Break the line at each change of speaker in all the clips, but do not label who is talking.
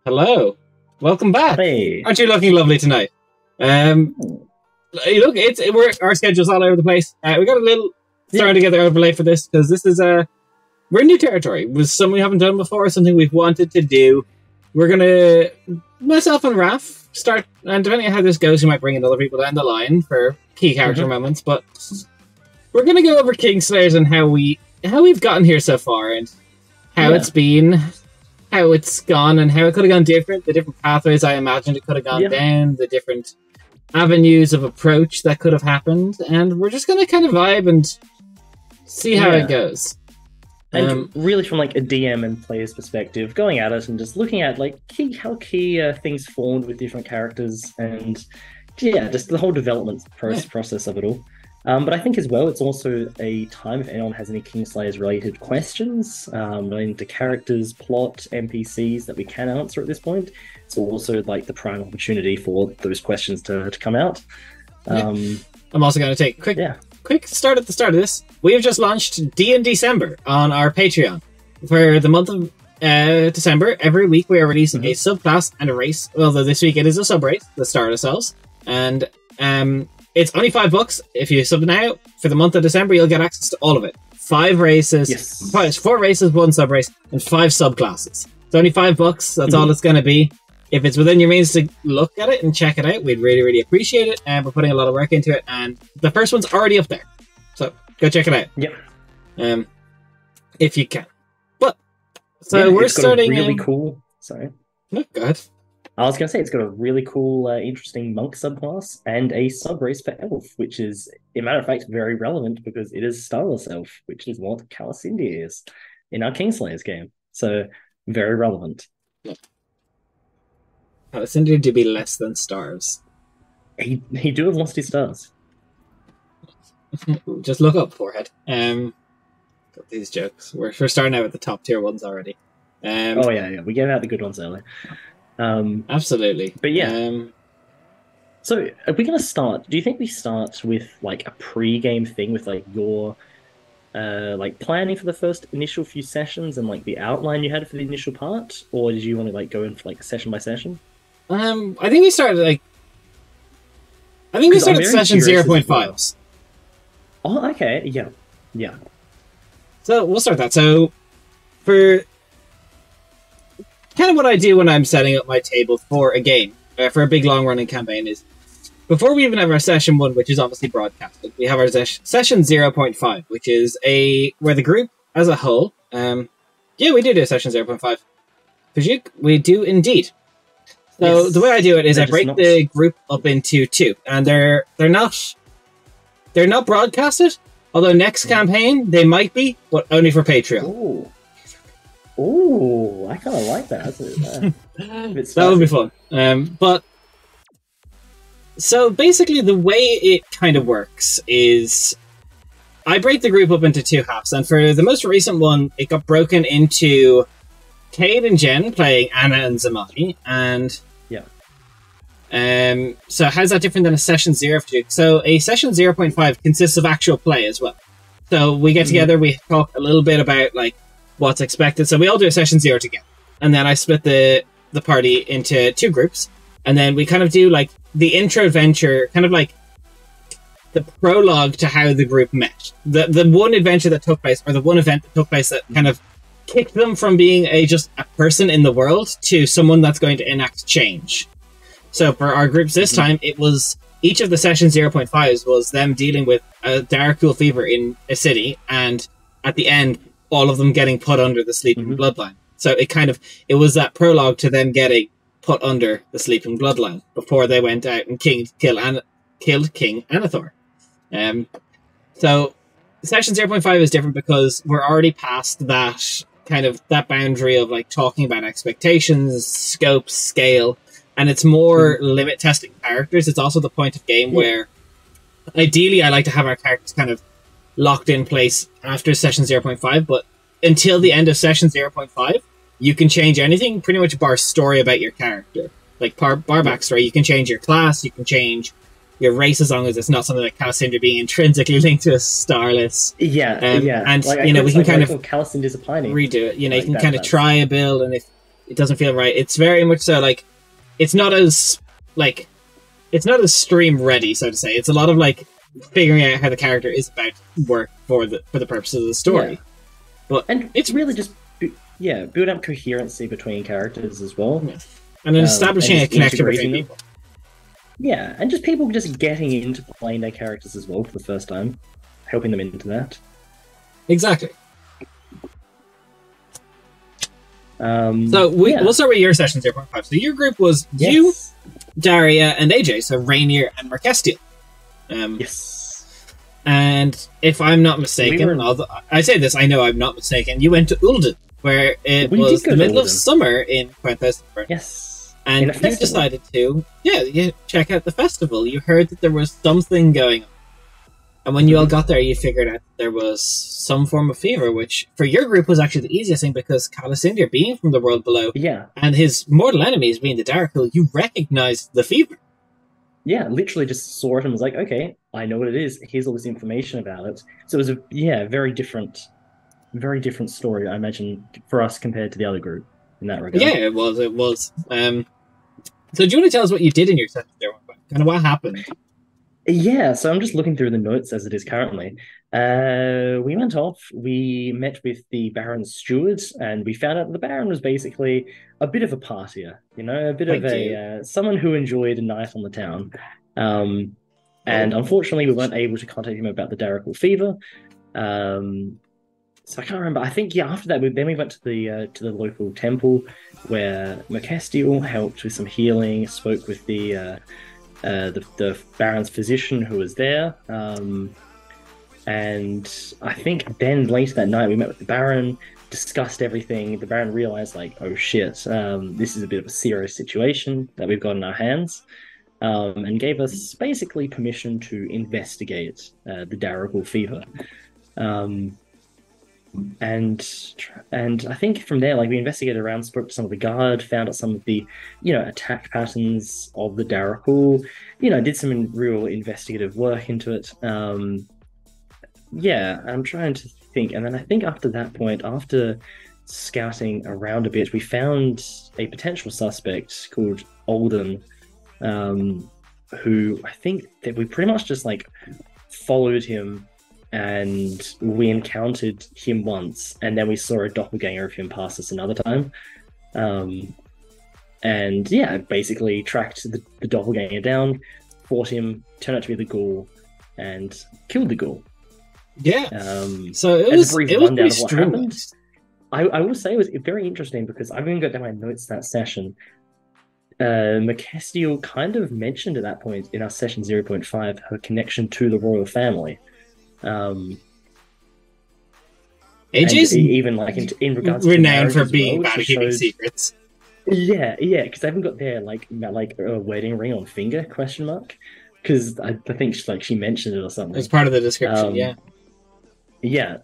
Hello. Welcome back.
Hey.
Aren't you looking lovely tonight? Look, our schedule's all over the place. We got a little thrown together overlay for this because this is we're in new territory. It was something we haven't done before, something we've wanted to do. We're gonna, myself and Raph, start, and depending on how this goes, we might bring in other people down the line for key character moments. But we're gonna go over Kingslayers and how we've gotten here so far and how it's been, how it's gone, and how it could have gone different. The different pathways I imagined it could have gone down, the different avenues of approach that could have happened, and we're just gonna kind of vibe and see how it goes.
And really from like a DM and player's perspective, going at it and just looking at like how key things formed with different characters and just the whole development process of it all. But I think as well, it's also a time if anyone has any Kingslayers related questions relating to characters, plot, NPCs that we can answer at this point. It's also like the prime opportunity for those questions to come out.
I'm also going to take a quick start at the start of this. We have just launched December on our Patreon. For the month of December, every week we are releasing a subclass and a race. Although this week it is a sub-race, let's start ourselves. And it's only $5. If you sub now, for the month of December, you'll get access to all of it. 5 races, 4 races, 1 sub-race, and 5 subclasses. It's only $5, that's all it's going to be. If it's within your means to look at it and check it out, we'd really, really appreciate it. And we're putting a lot of work into it. And the first one's already up there. So go check it out.
Yep.
If you can. But, so we're starting...
really cool... Sorry.
No, go ahead.
I was going to say, it's got a really cool, interesting monk subclass and a sub-race for elf, which is, a matter of fact, very relevant because it is Starless Elf, which is what Calacindia is in our Kingslayers game. So, very relevant.
Calacindia to be less than stars.
He do have lost his stars.
Just look up, forehead. Got these jokes. We're starting out with the top tier ones already.
We gave out the good ones earlier.
Absolutely.
But so are we going to start? Do you think we start with like a pre-game thing with like your like planning for the first initial few sessions and like the outline you had for the initial part, or did you want to like go in for like session by session?
I think we started session 0.5s.
Oh, okay. Yeah.
So we'll start that. So for kind of what I do when I'm setting up my table for a game, for a big long-running campaign, is before we even have our session 1, which is obviously broadcasted, we have our session 0.5, which is where the group as a whole, we do session 0.5. Pajuk, we do indeed. So the way I do it is I break the group up into 2, and they're not broadcasted, although next campaign they might be, but only for Patreon.
Ooh, I kind of like that.
That would be fun. But so basically, the way it kind of works is I break the group up into 2 halves, and for the most recent one, it got broken into Cade and Jen playing Anna and Zamani, and so how's that different than a session 0 for you? So a session 0.5 consists of actual play as well. So we get together, we talk a little bit about like what's expected. So we all do a session 0 together. And then I split the party into 2 groups. And then we kind of do like the intro adventure, kind of like the prologue to how the group met. The one adventure that took place, or the one event that took place that kind of kicked them from being just a person in the world to someone that's going to enact change. So for our groups this time, it was each of the session 0.5s was them dealing with a Darkul fever in a city, and at the end, all of them getting put under the sleeping bloodline. So it was that prologue to them getting put under the sleeping bloodline before they went out and killed King Anathor. So session 0.5 is different because we're already past that boundary of like talking about expectations, scope, scale, and it's more limit testing characters. It's also the point of game where ideally I like to have our characters kind of locked in place after session 0.5, but until the end of session 0.5, you can change anything, pretty much bar story about your character. Like bar backstory, you can change your class, you can change your race as long as it's not something like Calacindia being intrinsically linked to a Starless.
Yeah.
And
like,
we can kind of
Calacindia's a pioneer.
redo it. You know, you can kind of try a build, and if It doesn't feel right. It's very much so like it's not as stream ready, so to say. It's a lot of like figuring out how the character is about to work for the purposes of the story.
Yeah.
But
and it's really just build up coherency between characters as well,
and then establishing a connection between people.
Yeah, and just people just getting into playing their characters as well for the first time, helping them into that.
Exactly.
So
we'll start with your session 0.5. So your group was you, Daria, and AJ. So Rainier and Merkestiel.
Yes.
And if I'm not mistaken, I say this, I know I'm not mistaken. You went to Ulden, where it was the middle of summer in Quenthesburg.
Yes.
And you decided to, check out the festival. You heard that there was something going on. And when you all got there, you figured out that there was some form of fever, which for your group was actually the easiest thing because Calicindir, being from the world below, and his mortal enemies being the Darkul, you recognized the fever.
Yeah, literally just saw it and was like, okay, I know what it is. Here's all this information about it. So it was a very different story, I imagine, for us compared to the other group in that regard.
Yeah, it was. So do you want to tell us what you did in your session there? Kind of what happened?
Yeah, so I'm just looking through the notes as it is currently. We went off, we met with the Baron's steward, and we found out that the Baron was basically a bit of a partier, a bit of someone who enjoyed a night on the town. And unfortunately, we weren't able to contact him about the Darkul fever. So I can't remember. I think after that, we went to the local temple where Merkestiel helped with some healing, spoke with the Baron's physician who was there, and I think then later that night we met with the Baron, discussed everything. The Baron realized, like, oh shit, this is a bit of a serious situation that we've got in our hands, and gave us basically permission to investigate the Darkul fever. And I think from there, like, we investigated around, spoke to some of the guard, found out some of the, attack patterns of the Darkul, did some real investigative work into it. I'm trying to think. And then I think after that point, after scouting around a bit, we found a potential suspect called Alden, who I think that we pretty much just, like, followed him. And we encountered him once, and then we saw a doppelganger of him pass us another time. Basically tracked the doppelganger down, fought him, turned out to be the ghoul, and killed the ghoul.
Yeah. So it was pretty happened.
I will say it was very interesting because I've even got down my notes that session. Merkestiel kind of mentioned at that point in our session 0.5 her connection to the royal family.
AJ's
even like in regards to
renowned for being bad at keeping secrets.
Yeah, because I haven't got their like a wedding ring on finger ? Because I think she mentioned it or something.
It's part of the description.
Yeah.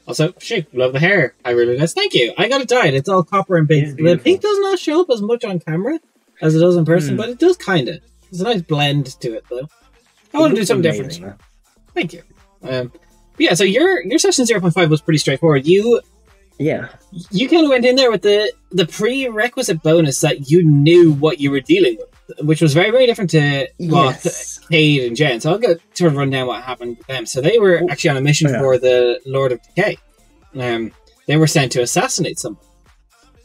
Also, love the hair. I really nice. Thank you. I got it dyed. It's all copper and pink. The pink does not show up as much on camera as it does in person, but it does kind of. There's a nice blend to it, though. I want to do something different. Though. Thank you. So your session 0.5 was pretty straightforward. You kind of went in there with the prerequisite bonus that you knew what you were dealing with, which was very, very different to what Cade and Jen. So I'll go sort of run down what happened with them. So they were actually on a mission for the Lord of Decay. They were sent to assassinate someone,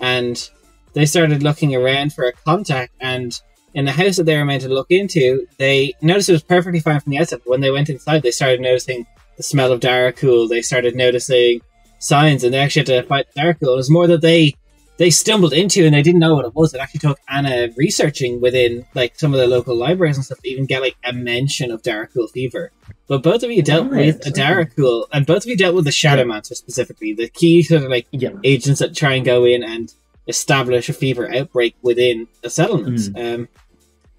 and they started looking around for a contact, and in the house that they were meant to look into, they noticed it was perfectly fine from the outside. But when they went inside, they started noticing the smell of Darkul. They started noticing signs, and they actually had to fight Darkul. It was more that they stumbled into, and they didn't know what it was. It actually took Anna researching within like some of the local libraries and stuff to even get like a mention of Darkul fever. But both of you dealt with a Darkul, and both of you dealt with the Shadowmancer specifically, the key sort of like agents that try and go in and establish a fever outbreak within the settlements.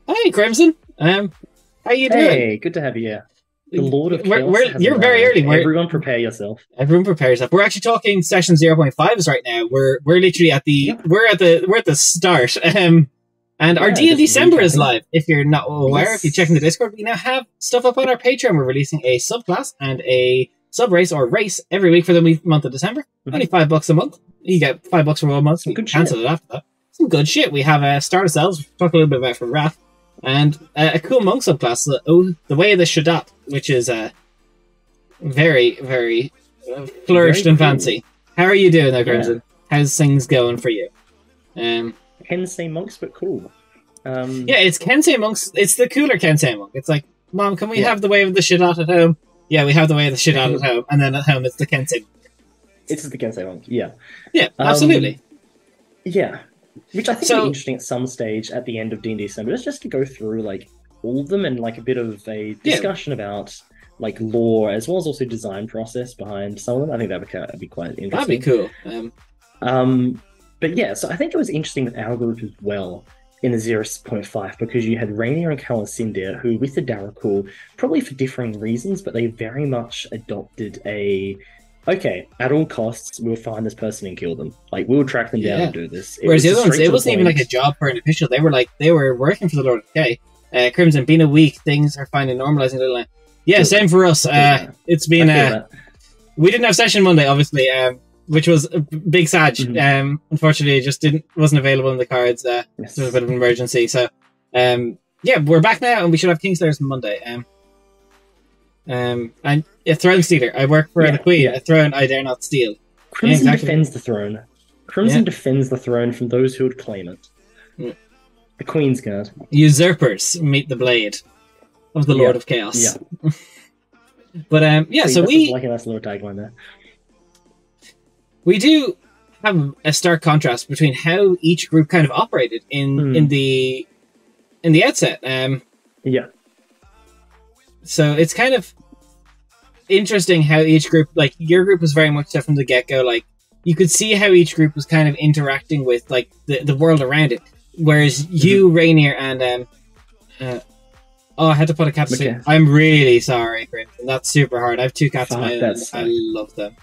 Hey, Crimson. How you doing?
Hey, good to have you here. The Lord of Chaos.
You're very early.
Everyone prepare yourself.
Everyone prepare yourself. We're actually talking session 0.5s right now. We're literally at the we're at the start. And our D&D December is live. If you're not aware, if you're checking the Discord, we now have stuff up on our Patreon. We're releasing a subclass and a sub race or race every week for the month of December. Only $5 a month. You get $5 for 1 month. You can cancel it after that. Some good shit. We have Start Ourselves, we've talked a little bit about for Wrath, and a cool monk subclass, the Way of the Shadat, which is very, very flourished and fancy. How are you doing there, Crimson? How's things going for you?
Kensei monks, but cool.
Yeah, it's Kensei monks. It's the cooler Kensei monk. It's like, Mom, can we have the Way of the Shadat at home? Yeah, we have the Way of the Shadat at home, and then at home it's the Kensei monk.
It's the Kensei monk, yeah.
Yeah, absolutely.
Yeah. Which I think would be interesting at some stage at the end of D&D December, just to go through like all of them and like a bit of a discussion about like lore as well as also design process behind some of them. I think that'd be quite interesting.
That'd be cool.
But yeah, so I think it was interesting with our group as well in the 0.5 because you had Rainier and Calacindia who, with the Darakul, probably for differing reasons, but they very much adopted okay, at all costs, we'll find this person and kill them. Like, we'll track them down and do this.
Whereas the other ones, it wasn't even like a job for an official. They were working for the Lord of Decay. Crimson, being a week, things are finally normalizing a little. Yeah, same for us. It's been we didn't have session Monday, obviously, which was a big sad. Unfortunately, it just wasn't available in the cards. There was a bit of an emergency. So, yeah, we're back now, and we should have Kingslayers on Monday. And a throne stealer. I work for the Queen. A throne I dare not steal.
Crimson defends the throne. Crimson defends the throne from those who would claim it. The Queen's Guard. Usurpers
meet the blade of the Lord of Chaos.
Yeah.
But so we
like a nice little tagline there.
We do have a stark contrast between how each group kind of operated in the outset.
Yeah.
So it's kind of interesting how each group, like your group was very much so from the get-go, like you could see how each group was kind of interacting with like the world around it. Whereas you, Rainier, and I had to put a cat to sleep. I'm really sorry, Crimson. That's super hard. I have 2 cats of my own. I love them.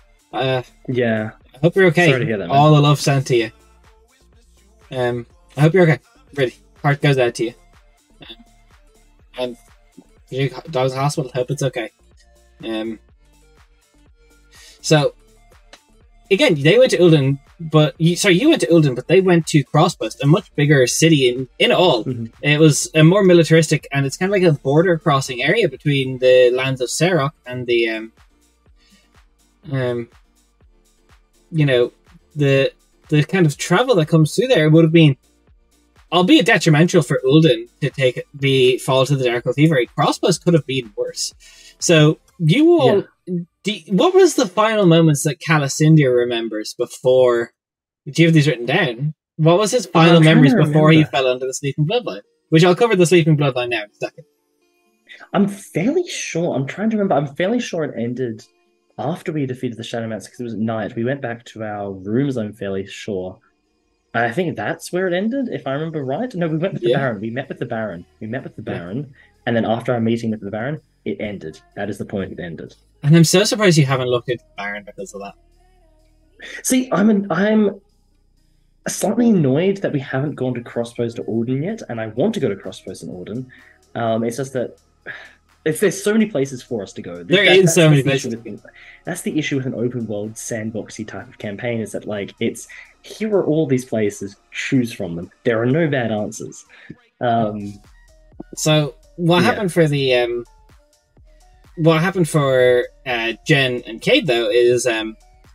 Yeah.
I hope you're okay.
Sorry to hear that, man.
All the love sent to you. I hope you're okay. Really, heart goes out to you. And your dog's hospital. Hope it's okay. So again, they went to Ulden, but you went to Ulden, but they went to Crosspost, a much bigger city in all. It was a more militaristic, and it's kind of like a border crossing area between the lands of Serok and the the kind of travel that comes through there would have been, albeit detrimental for Ulden to fall to the Dark Thievery. Crosspost could have been worse. So you all, what was the final moments that Calacindia remembers before? Do you have these written down? What was his final memories before he fell under the Sleeping Bloodline? Which I'll cover the Sleeping Bloodline now in a second.
I'm fairly sure. I'm trying to remember. I'm fairly sure it ended after we defeated the Shadowmancer because it was at night. We went back to our rooms, I'm fairly sure. I think that's where it ended, if I remember right. No, we went with the Baron. We met with the Baron. And then after our meeting with the Baron, it ended. That is the point it ended.
And I'm so surprised you haven't looked at the Baron because of that.
See, I'm slightly annoyed that we haven't gone to Crosspost or Orden yet, and I want to go to Crosspost and Orden. It's just that there's so many places for us to go.
There is so many places.
That's the issue with an open world sandboxy type of campaign, is that like here are all these places, choose from them. There are no bad answers.
So what happened for the Jen and Cade though is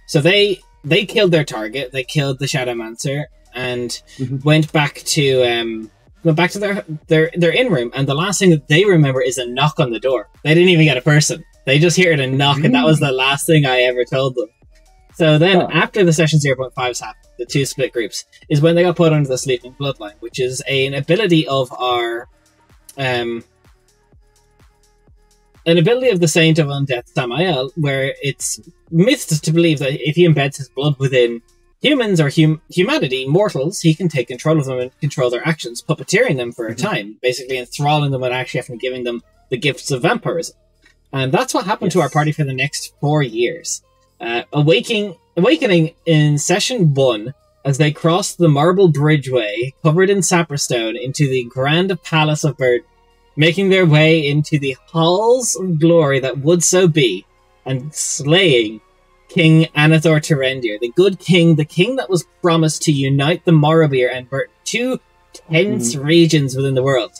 so they killed their target. They killed the Shadowmancer and went back to their in room, and the last thing that they remember is a knock on the door. They didn't even get a person. They just heard a knock, and that was the last thing I ever told them. So then, after the session 0.5s happened, the 2 split groups, is when they got put under the Sleeping Bloodline, which is an ability of our an ability of the Saint of Undeath Samael, where it's myths to believe that if he embeds his blood within humans or humanity, mortals, he can take control of them and control their actions, puppeteering them for a time, basically enthralling them and actually having giving them the gifts of vampirism. And that's what happened to our party for the next 4 years. Awakening in session 1 as they crossed the marble bridgeway covered in sapperstone into the grand palace of Burden, making their way into the halls of glory that would so be, and slaying King Anathor Terendir, the good king, the king that was promised to unite the Morrowier and Burton, two tense regions within the world,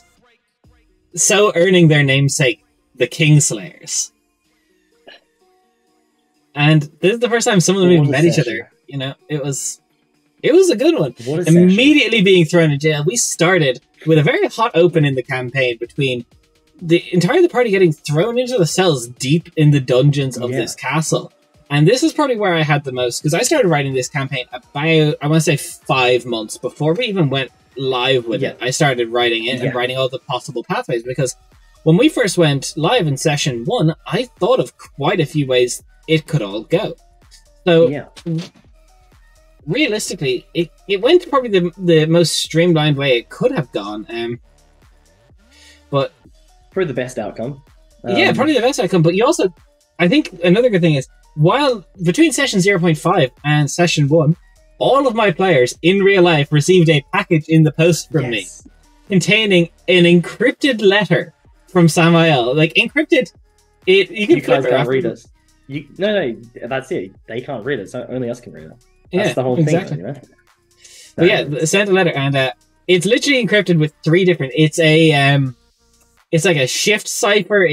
so earning their namesake, the KINGSLAYERS. And this is the first time some of them even met each other. You know, it was a good one. Immediately being thrown in jail, we started with a very hot open in the campaign between the entire the party getting thrown into the cells deep in the dungeons of this castle. And this is probably where I had the most, because I started writing this campaign about, I want to say 5 months before we even went live with it. I started writing it and writing all the possible pathways, because when we first went live in session 1, I thought of quite a few ways it could all go. So realistically, it went probably the most streamlined way it could have gone. But
probably the best outcome.
Probably the best outcome. But you also, I think another good thing is, while between session 0.5 and session 1, all of my players in real life received a package in the post from me containing an encrypted letter from Samael. Like, encrypted, you
guys can't read it. No, that's it. They can't read it, so only us can read it. That's the whole thing, you know?
But yeah, sent a letter, and it's literally encrypted with 3 different. It's like a shift cipher.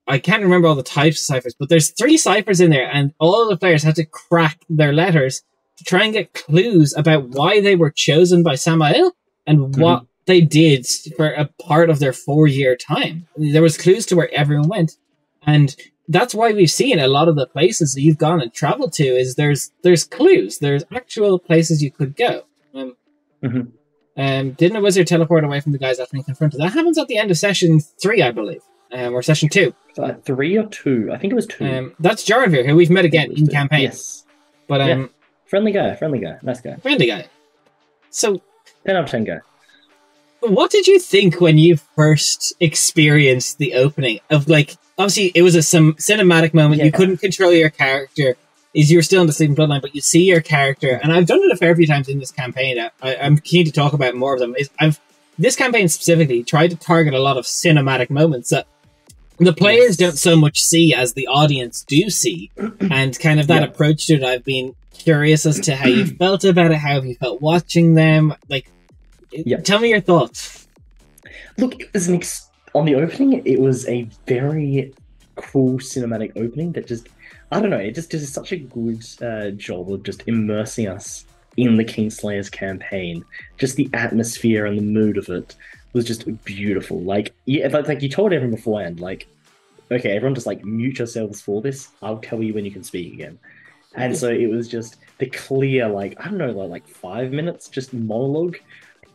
I can't remember all the types of ciphers, but there's 3 ciphers in there, and all the players had to crack their letters to try and get clues about why they were chosen by Samael and what they did for a part of their 4-year time. There was clues to where everyone went, and that's why we've seen a lot of the places that you've gone and traveled to is there's clues. There's actual places you could go. Didn't a wizard teleport away from the guys after being confronted? That happens at the end of session 3, I believe, or session 2.
3 or 2? I think it was 2.
That's Jaravir, who we've met again in campaign.
Yes,
but
friendly guy, nice guy,
friendly guy. So
10 out of 10 guy.
What did you think when you first experienced the opening of, like, obviously it was a cinematic moment. You couldn't control your character. You were still in the Sleeping Bloodline, but you see your character, and I've done it a fair few times in this campaign. I'm keen to talk about more of them. This campaign specifically tried to target a lot of cinematic moments that the players don't so much see as the audience do see, and kind of that approach to it. I've been curious as to how you felt about it. How have you felt watching them? Like, tell me your thoughts.
Look, it was on the opening, it was a very cool cinematic opening that just, I don't know, it just did such a good job of just immersing us in the KingSlayers campaign. Just the atmosphere and the mood of it was just beautiful. Like you told everyone beforehand, like, okay, everyone just like mute yourselves for this. I'll tell you when you can speak again. And so it was just the clear, like, I don't know, like 5 minutes just monologue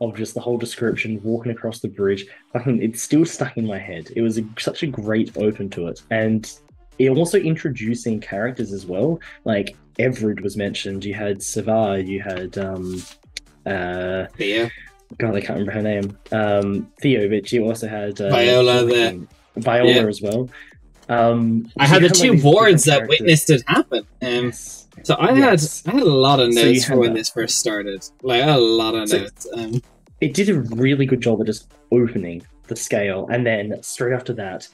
of just the whole description, walking across the bridge. It's still stuck in my head. It was such a great open to it. And it also introducing characters as well. Like, Everard was mentioned. You had Savar, you had
Theo.
God, I can't remember her name. Theo, but you also had
Viola there.
Viola as well.
I had the 2 wards that witnessed it happen. So I had a lot of notes for when this first started. Like, a lot of notes.
It did a really good job of just opening the scale, and then straight after that,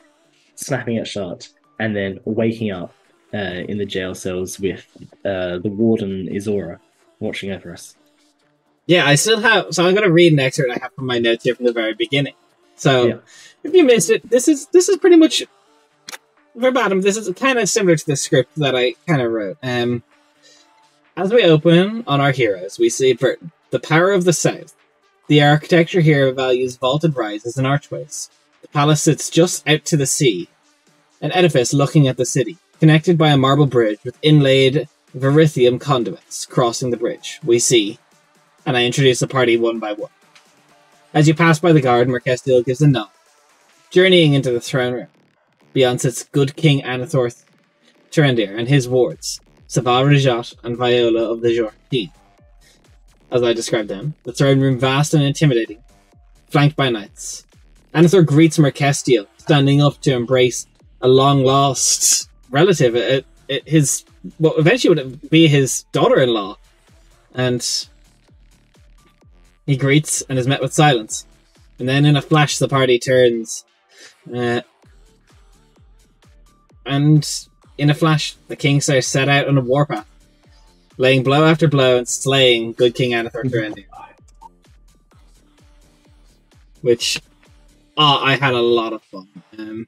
snapping it shut, and then waking up in the jail cells with the warden Izora watching over us.
Yeah, I still have. So I'm going to read an excerpt I have from my notes here from the very beginning. So if you missed it, this is pretty much verbatim. This is kind of similar to the script that I kind of wrote. As we open on our heroes, we see Burton, the power of the South. The architecture here values vaulted rises and archways. The palace sits just out to the sea, an edifice looking at the city, connected by a marble bridge with inlaid verithium conduits crossing the bridge. We see, and I introduce the party one by one. As you pass by the guard, Merkestiel gives a nod, journeying into the throne room. Beyond sits good King Anathor Terendir and his wards, Savar Rajat and Viola of the Jorkin. As I described them, the throne room vast and intimidating, flanked by knights. Anathor greets Merkestiel, standing up to embrace a long-lost relative, his what eventually would be his daughter-in-law, and he greets and is met with silence. And then in a flash, the party turns And in a flash, the Kingslayer set out on a warpath, laying blow after blow and slaying good King Anathor Thurendi. Which, I had a lot of fun.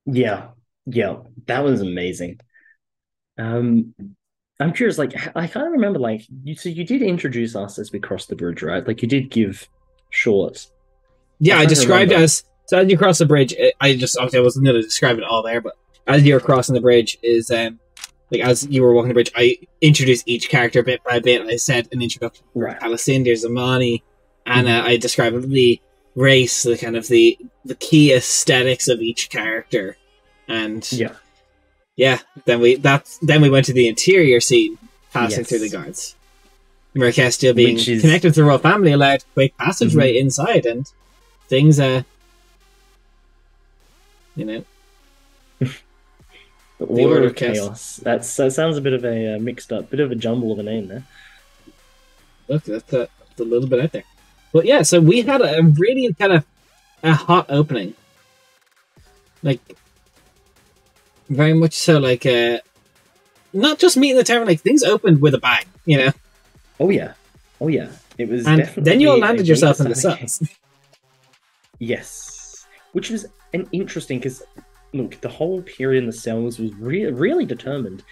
Yeah, that was amazing. I'm curious, like, I kind of remember, like, you did introduce us as we crossed the bridge, right? Like, you did give short.
Yeah, I described it as, so as you cross the bridge, obviously I wasn't going to describe it all there, but as you were crossing the bridge is, like, as you were walking the bridge, I introduced each character bit by bit. I said an introduction.
Right.
Palacindir, Zamani, and I described the race, the kind of the key aesthetics of each character. And then we went to the interior scene, passing through the guards. Mercestia being connected to the royal family allowed quick passageway inside, and things, you know.
The Order of Chaos. That sounds a bit of a mixed up, bit of a jumble of a name there.
Look, that's a little bit out there. But yeah, so we had a really kind of a hot opening. Like, very much so, like, not just meeting the tavern, like, things opened with a bang, you know?
Oh yeah. It was
and
definitely...
then you all landed yourself in the cells.
Yes. Which was an interesting, because, look, the whole period in the cells was really determined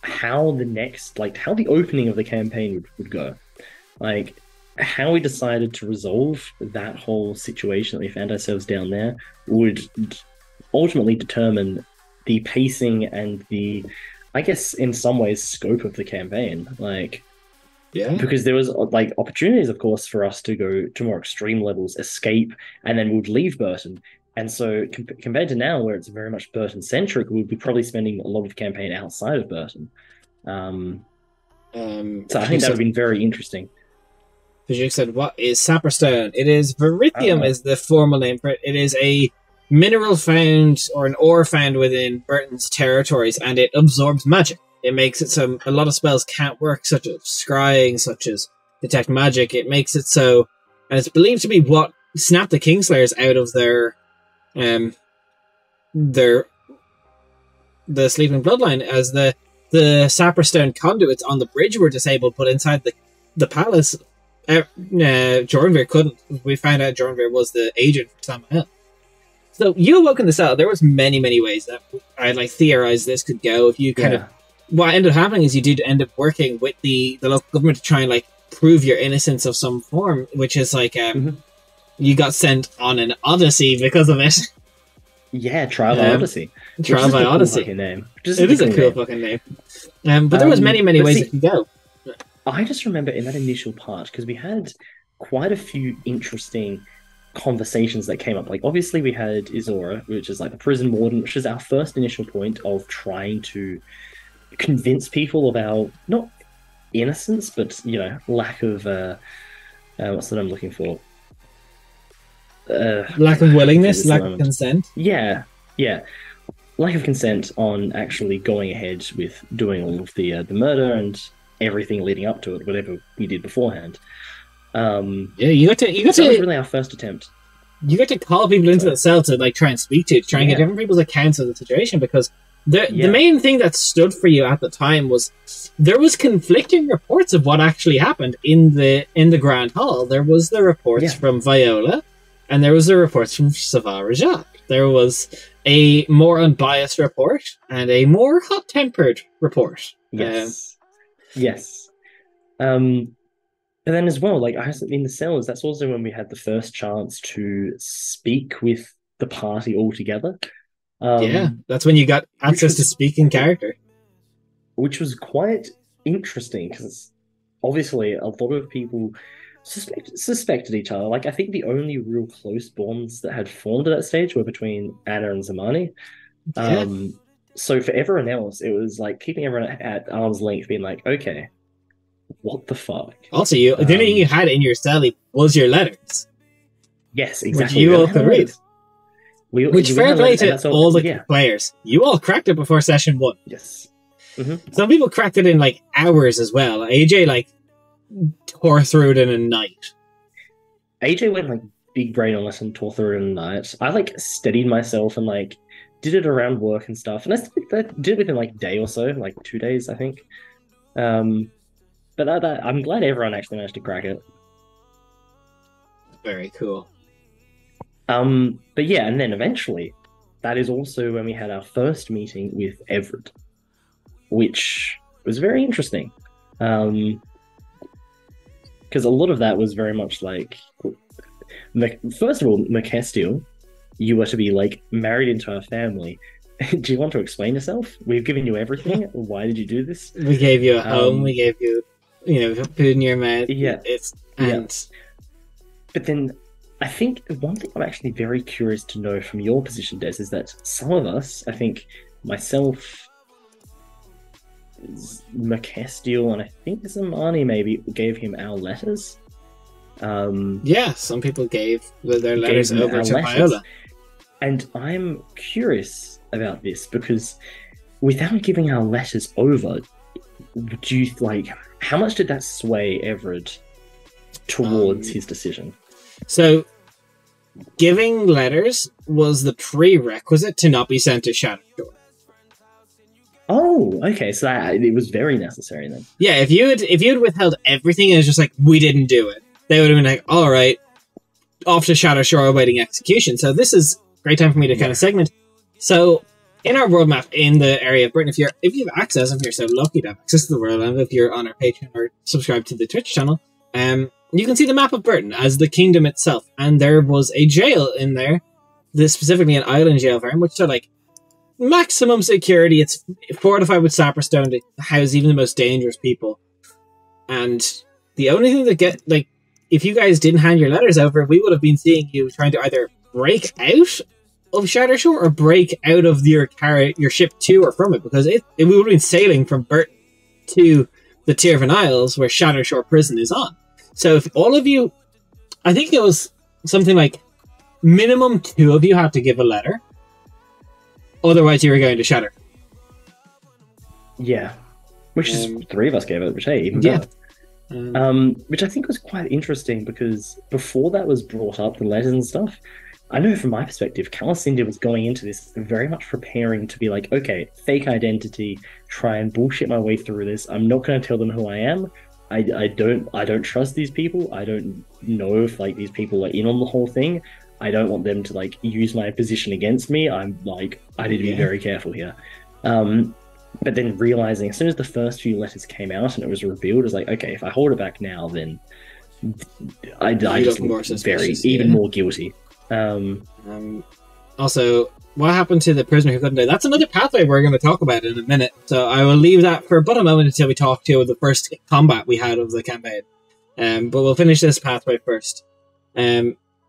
how the opening of the campaign would go. Like, how we decided to resolve that whole situation that we found ourselves down there would ultimately determine the pacing and the, I guess, in some ways, scope of the campaign. Like,
yeah,
because there was, like, opportunities, of course, for us to go to more extreme levels, escape, and then we'd leave Burton. And so, compared to now, where it's very much Burton-centric, we'd be probably spending a lot of campaign outside of Burton. So I think that would have been very interesting.
Vijay said, what is Sapperstone? It is Verithium is the formal name for it. It is a mineral found, or an ore found within Burton's territories, and it absorbs magic. It makes it so a lot of spells can't work, such as scrying, such as detect magic. It makes it so, and it's believed to be what snapped the Kingslayers out of the Sleeping Bloodline, as the Sapperstone conduits on the bridge were disabled, but inside the palace, Jornvir couldn't. We found out Jornvir was the agent for Samael. So you awoke in the cell. There was many ways that I theorized this could go. If you what ended up happening is you did end up working with the local government to try and prove your innocence of some form, which is you got sent on an odyssey because of it.
Yeah, Trial by Odyssey.
Trial by Odyssey.
Cool name.
It is a cool fucking name. But there was many ways it could go.
I just remember in that initial part, because we had quite a few interesting conversations that came up. Like, obviously we had Izora, which is the prison warden, which is our first initial point of trying to convince people of our, not innocence, but, lack of, what's the name I'm looking for?
Lack of willingness, lack of consent.
Yeah. Lack of consent on actually going ahead with doing all of the murder and everything leading up to it, whatever we did beforehand. You got to. That was really our first attempt.
You get to call people into the cell to try and speak to try and get different people's accounts of the situation, because the main thing that stood for you at the time was there was conflicting reports of what actually happened in the Grand Hall. There was the reports from Viola, and there was the reports from Savara Jacques. There was a more unbiased report and a more hot-tempered report.
Yes. And then as well, in the cells, that's also when we had the first chance to speak with the party all together.
That's when you got access to speak in character.
Which was quite interesting, because obviously a lot of people suspected each other. I think the only real close bonds that had formed at that stage were between Anna and Zamani. So for everyone else, it was keeping everyone at arm's length, being okay, what the fuck?
Also, the only thing you had in your cell was your letters.
Yes, exactly.
Which you all could read. Which fair play to all the players. You all cracked it before session 1.
Yes.
Some people cracked it in hours as well. AJ tore through it in a night.
AJ went big brain on us and tore through it in a night. I steadied myself and did it around work and stuff, and I did it within like a day or so, like 2 days, I think. But I'm glad everyone actually managed to crack it.
Very cool.
But yeah, and then eventually, that is also when we had our first meeting with Everett, which was very interesting. Because a lot of that was very much like, first of all, McCastiel, you were to be like married into our family. Do you want to explain yourself? We've given you everything. Why did you do this?
We gave you a home. We gave you, food in your mouth.
Yeah.
But
then I think one thing I'm actually very curious to know from your position, Des, is that some of us, I think myself, McCastiel, and I think Zamani maybe gave him our letters.
Some people gave their letters over to Viola.
And I'm curious about this because without giving our letters over, do you how much did that sway Everett towards his decision?
So, giving letters was the prerequisite to not be sent to Shadowshore.
Oh, okay. So it was very necessary then.
Yeah, if you had withheld everything and it was just like, we didn't do it, they would have been like, all right, off to Shadowshore awaiting execution. So this is a great time for me to kind of segment. So in our world map in the area of Britain, if you have access, if you're so lucky to have access to the world, and if you're on our Patreon or subscribe to the Twitch channel, you can see the map of Britain as the kingdom itself. And there was a jail in there, specifically an island jail, very much so like maximum security. It's fortified with saprastone to house even the most dangerous people. And the only thing that if you guys didn't hand your letters over, we would have been seeing you trying to either break out of Shadowshore or break out of your ship to or from it, because we would have been sailing from Burton to the Tirvan Isles where Shadowshore Prison is on. So if all of you, I think it was something like minimum 2 of you had to give a letter, otherwise you were going to Shadowshore.
Yeah, which is 3 of us gave it, which hey, even better. Which I think was quite interesting because before that was brought up, the letters and stuff, I know from my perspective, Calacindia was going into this very much preparing to be like, okay, fake identity, try and bullshit my way through this. I'm not going to tell them who I am. I don't trust these people. I don't know if these people are in on the whole thing. I don't want them to use my position against me. I need to be very careful here. But then realizing as soon as the first few letters came out and it was revealed, it was like, okay, if I hold it back now, then I just look even more guilty.
Also, what happened to the prisoner who couldn't die? That's another pathway we're going to talk about in a minute. So I will leave that for but a moment until we talk to the first combat we had of the campaign. But we'll finish this pathway first.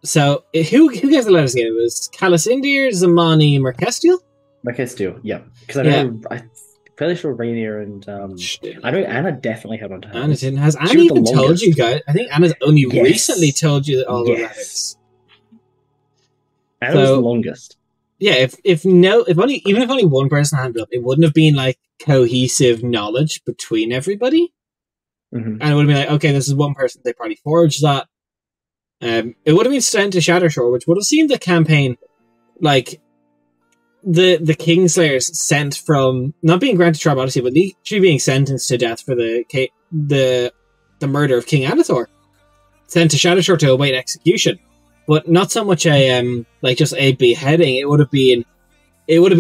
So who gave the letters again? It was Calacindia, Zamani, Mercastiel?
Mercastiel, yeah. Because I know I'm fairly sure Rainier and I know Anna definitely had on to her.
Anna didn't. Has Anna even told you guys? I think Anna's only recently told you all the letters.
Anna was the longest.
Yeah, if only one person handed up, it wouldn't have been cohesive knowledge between everybody.
Mm-hmm.
And it would have been like, okay, this is one person, they probably forged that. It would have been sent to Shadowshore, which would have seemed the campaign like the Kingslayers sent from not being granted Tribe Odyssey, but literally being sentenced to death for the murder of King Anathor, sent to Shadowshore to await execution. But not so much just a beheading. It would have been actually, it would have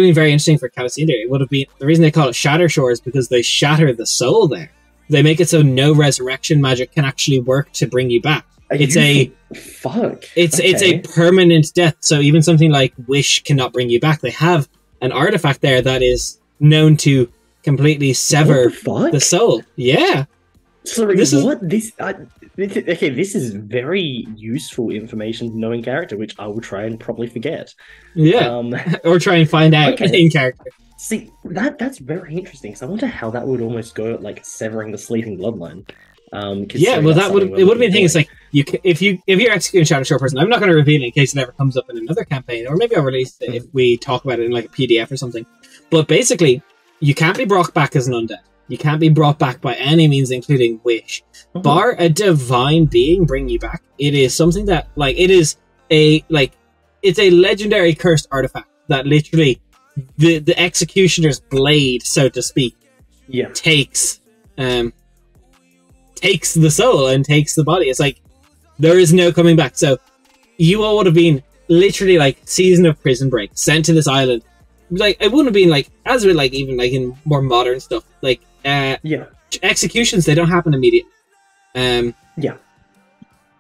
been very interesting for Calacindia. It would have been, the reason they call it Shadowshore is because they shatter the soul there. They make it so no resurrection magic can actually work to bring you back. It's a permanent death. So even something like Wish cannot bring you back. They have an artifact there that is known to completely sever the soul. Yeah.
Sorry, this is very useful information knowing character, which I will try and probably forget.
Yeah, or try and find out in character.
See, that's very interesting. Because I wonder how that would almost go at severing the sleeping bloodline.
It would have been things like if you're executing Shadowshore person. I'm not going to reveal it in case it ever comes up in another campaign, or maybe I'll release it if we talk about it in a PDF or something. But basically, you can't be brought back as an undead. You can't be brought back by any means, including Wish. Mm-hmm. Bar a divine being bring you back. It is something that, it it's a legendary cursed artifact that literally the executioner's blade, so to speak, takes the soul and takes the body. It's like there is no coming back. So you all would have been literally like season of Prison Break, sent to this island. Like it wouldn't have been like as with like even like in more modern stuff. Like executions, they don't happen immediately.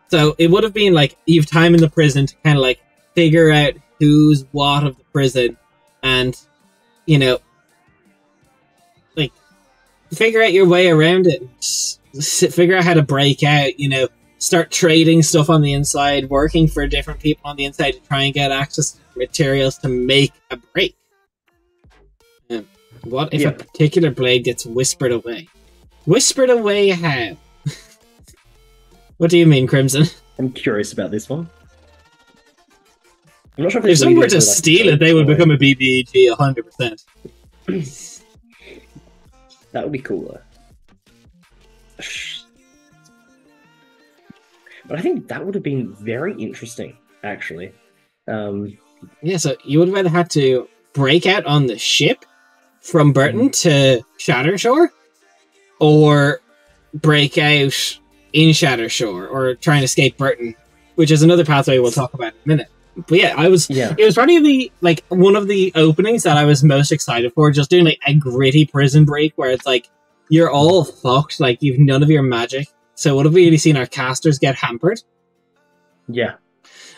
So it would have been like you've time in the prison to kind of like figure out who's what of the prison, and you know, like figure out your way around it. Figure out how to break out. You know, start trading stuff on the inside, working for different people on the inside to try and get access to materials to make a break. What if a particular blade gets whispered away? Whispered away how? What do you mean, Crimson?
I'm curious about this one. I'm not sure
if someone were to steal it, they would become a BBG 100%.
That would be cooler. But I think that would have been very interesting, actually.
Yeah, so you would have either had to break out on the ship from Burton to Shattershore, or break out in Shattershore, or try and escape Burton, which is another pathway we'll talk about in a minute. But yeah, it was probably one of the openings that I was most excited for, just doing like a gritty prison break where it's like you're all fucked, like you've none of your magic. So would have really seen our casters get hampered.
Yeah.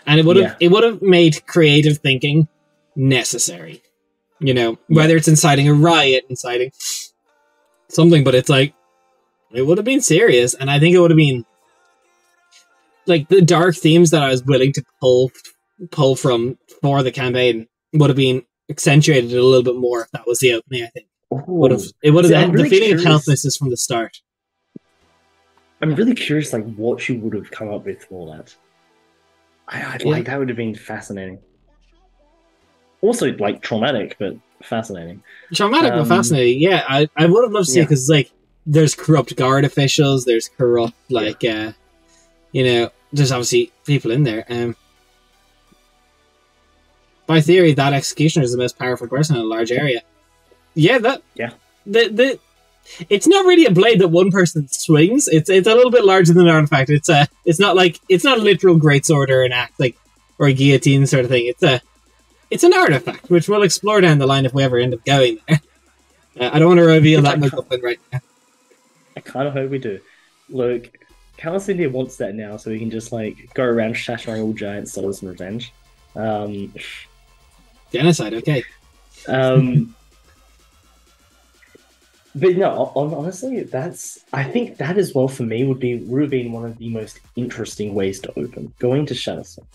And it would have made creative thinking necessary. You know, whether it's inciting a riot, inciting something, but it's like it would have been serious, and I think it would have been like the dark themes that I was willing to pull from for the campaign would have been accentuated a little bit more if that was the opening. I think it would have the feeling of helplessness from the start.
I'm really curious, like what you would have come up with for that. Like that would have been fascinating. Also, like traumatic, but fascinating.
Traumatic, but fascinating. Yeah, I would have loved to see it because like there's corrupt guard officials, there's corrupt you know, there's obviously people in there. By theory, that executioner is the most powerful person in a large area. It's not really a blade that one person swings. It's a little bit larger than an artifact. It's not a literal greatsword or an axe or a guillotine sort of thing. It's an artifact, which we'll explore down the line if we ever end up going there. I don't want to reveal that MacGuffin right now.
I kind of hope we do. Look, Callus India wants that now, so we can just like go around shattering all giant souls and revenge.
Genocide, okay.
But no, honestly, I think that as well for me would have been one of the most interesting ways to open. Going to Shadowstone.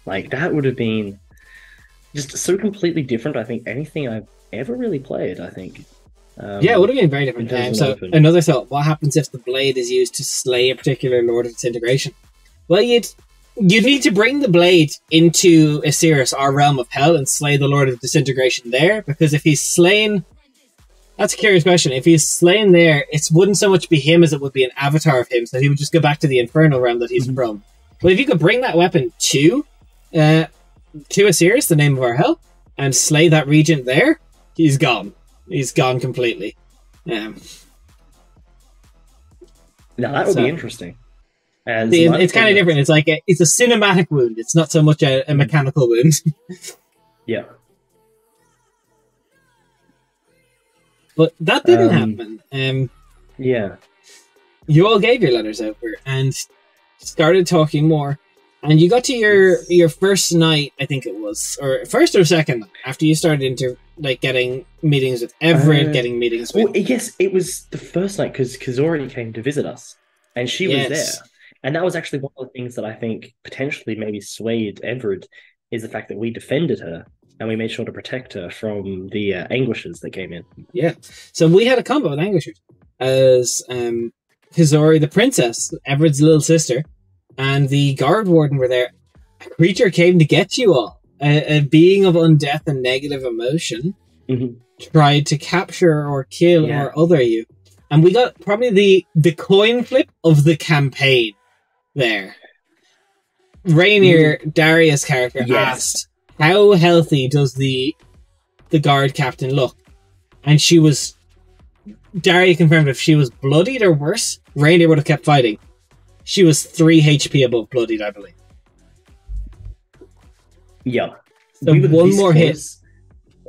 Like that would have been just so completely different, I think, anything I've ever really played, I think.
It would have been very different. So another thought, what happens if the blade is used to slay a particular Lord of Disintegration? Well, you'd need to bring the blade into Osiris, our realm of hell, and slay the Lord of Disintegration there, because if he's slain... That's a curious question. If he's slain there, it wouldn't so much be him as it would be an avatar of him, so he would just go back to the infernal realm that he's from. But if you could bring that weapon to Osiris, the name of our hell, and slay that regent there, he's gone. He's gone completely.
Now that would be interesting.
It's kind of different. It's like it's a cinematic wound. It's not so much a mechanical wound.
Yeah.
But that didn't happen. You all gave your letters over and started talking more. And you got to your first night, I think it was, or first or second, after you started into like getting meetings with Everett, getting meetings with...
Well, yes, it was the first night because Kazori came to visit us, and she was there. And that was actually one of the things that I think potentially maybe swayed Everett, is the fact that we defended her, and we made sure to protect her from the anguishers that came in.
Yeah, so we had a combo with anguishers as Kazori, the princess, Everett's little sister, and the guard warden were there. A creature came to get you all. A being of undeath and negative emotion tried to capture or kill or other you. And we got probably the coin flip of the campaign there. Rainier, Darius' character, asked, how healthy does the guard captain look? And she was... Daria confirmed if she was bloodied or worse, Rainier would have kept fighting. She was 3 HP above bloodied, I believe.
Yeah.
So one more hit.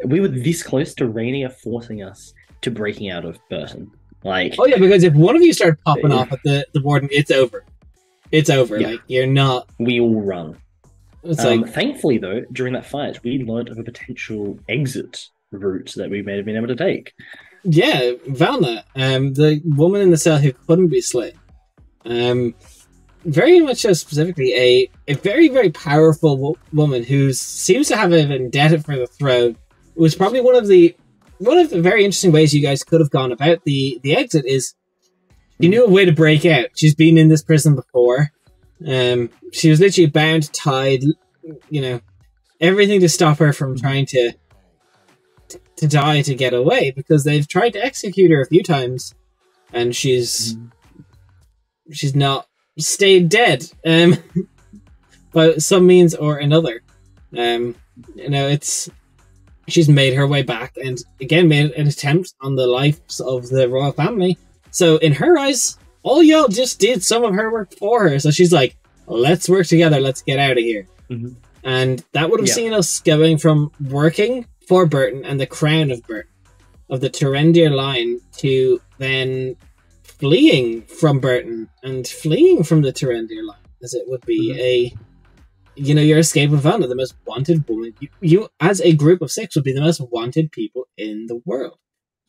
We were this close to Rainier forcing us to breaking out of Burton. Like,
oh yeah, because if one of you start popping off at the warden, it's over. It's over.
Yeah.
Like, you're not...
We all run.
It's like...
Thankfully, though, during that fight, we learned of a potential exit route that we may have been able to take.
Yeah, Valna, the woman in the cell who couldn't be slain. Very much so specifically a very, very powerful woman who seems to have a vendetta for the throne. It was probably one of the very interesting ways you guys could have gone about the exit is you knew a way to break out. She's been in this prison before. She was literally bound, tied, you know, everything to stop her from trying to die to get away, because they've tried to execute her a few times and she's not stayed dead by some means or another. You know, she's made her way back and again made an attempt on the lives of the royal family. So in her eyes, all y'all just did some of her work for her. So she's like, let's work together, let's get out of here. And that would have seen us going from working for Burton and the crown of Burton, of the Terendir line, to then fleeing from Burton and fleeing from the Terendir line, as it would be your escape of Vanna, the most wanted woman. You, as a group of 6, would be the most wanted people in the world.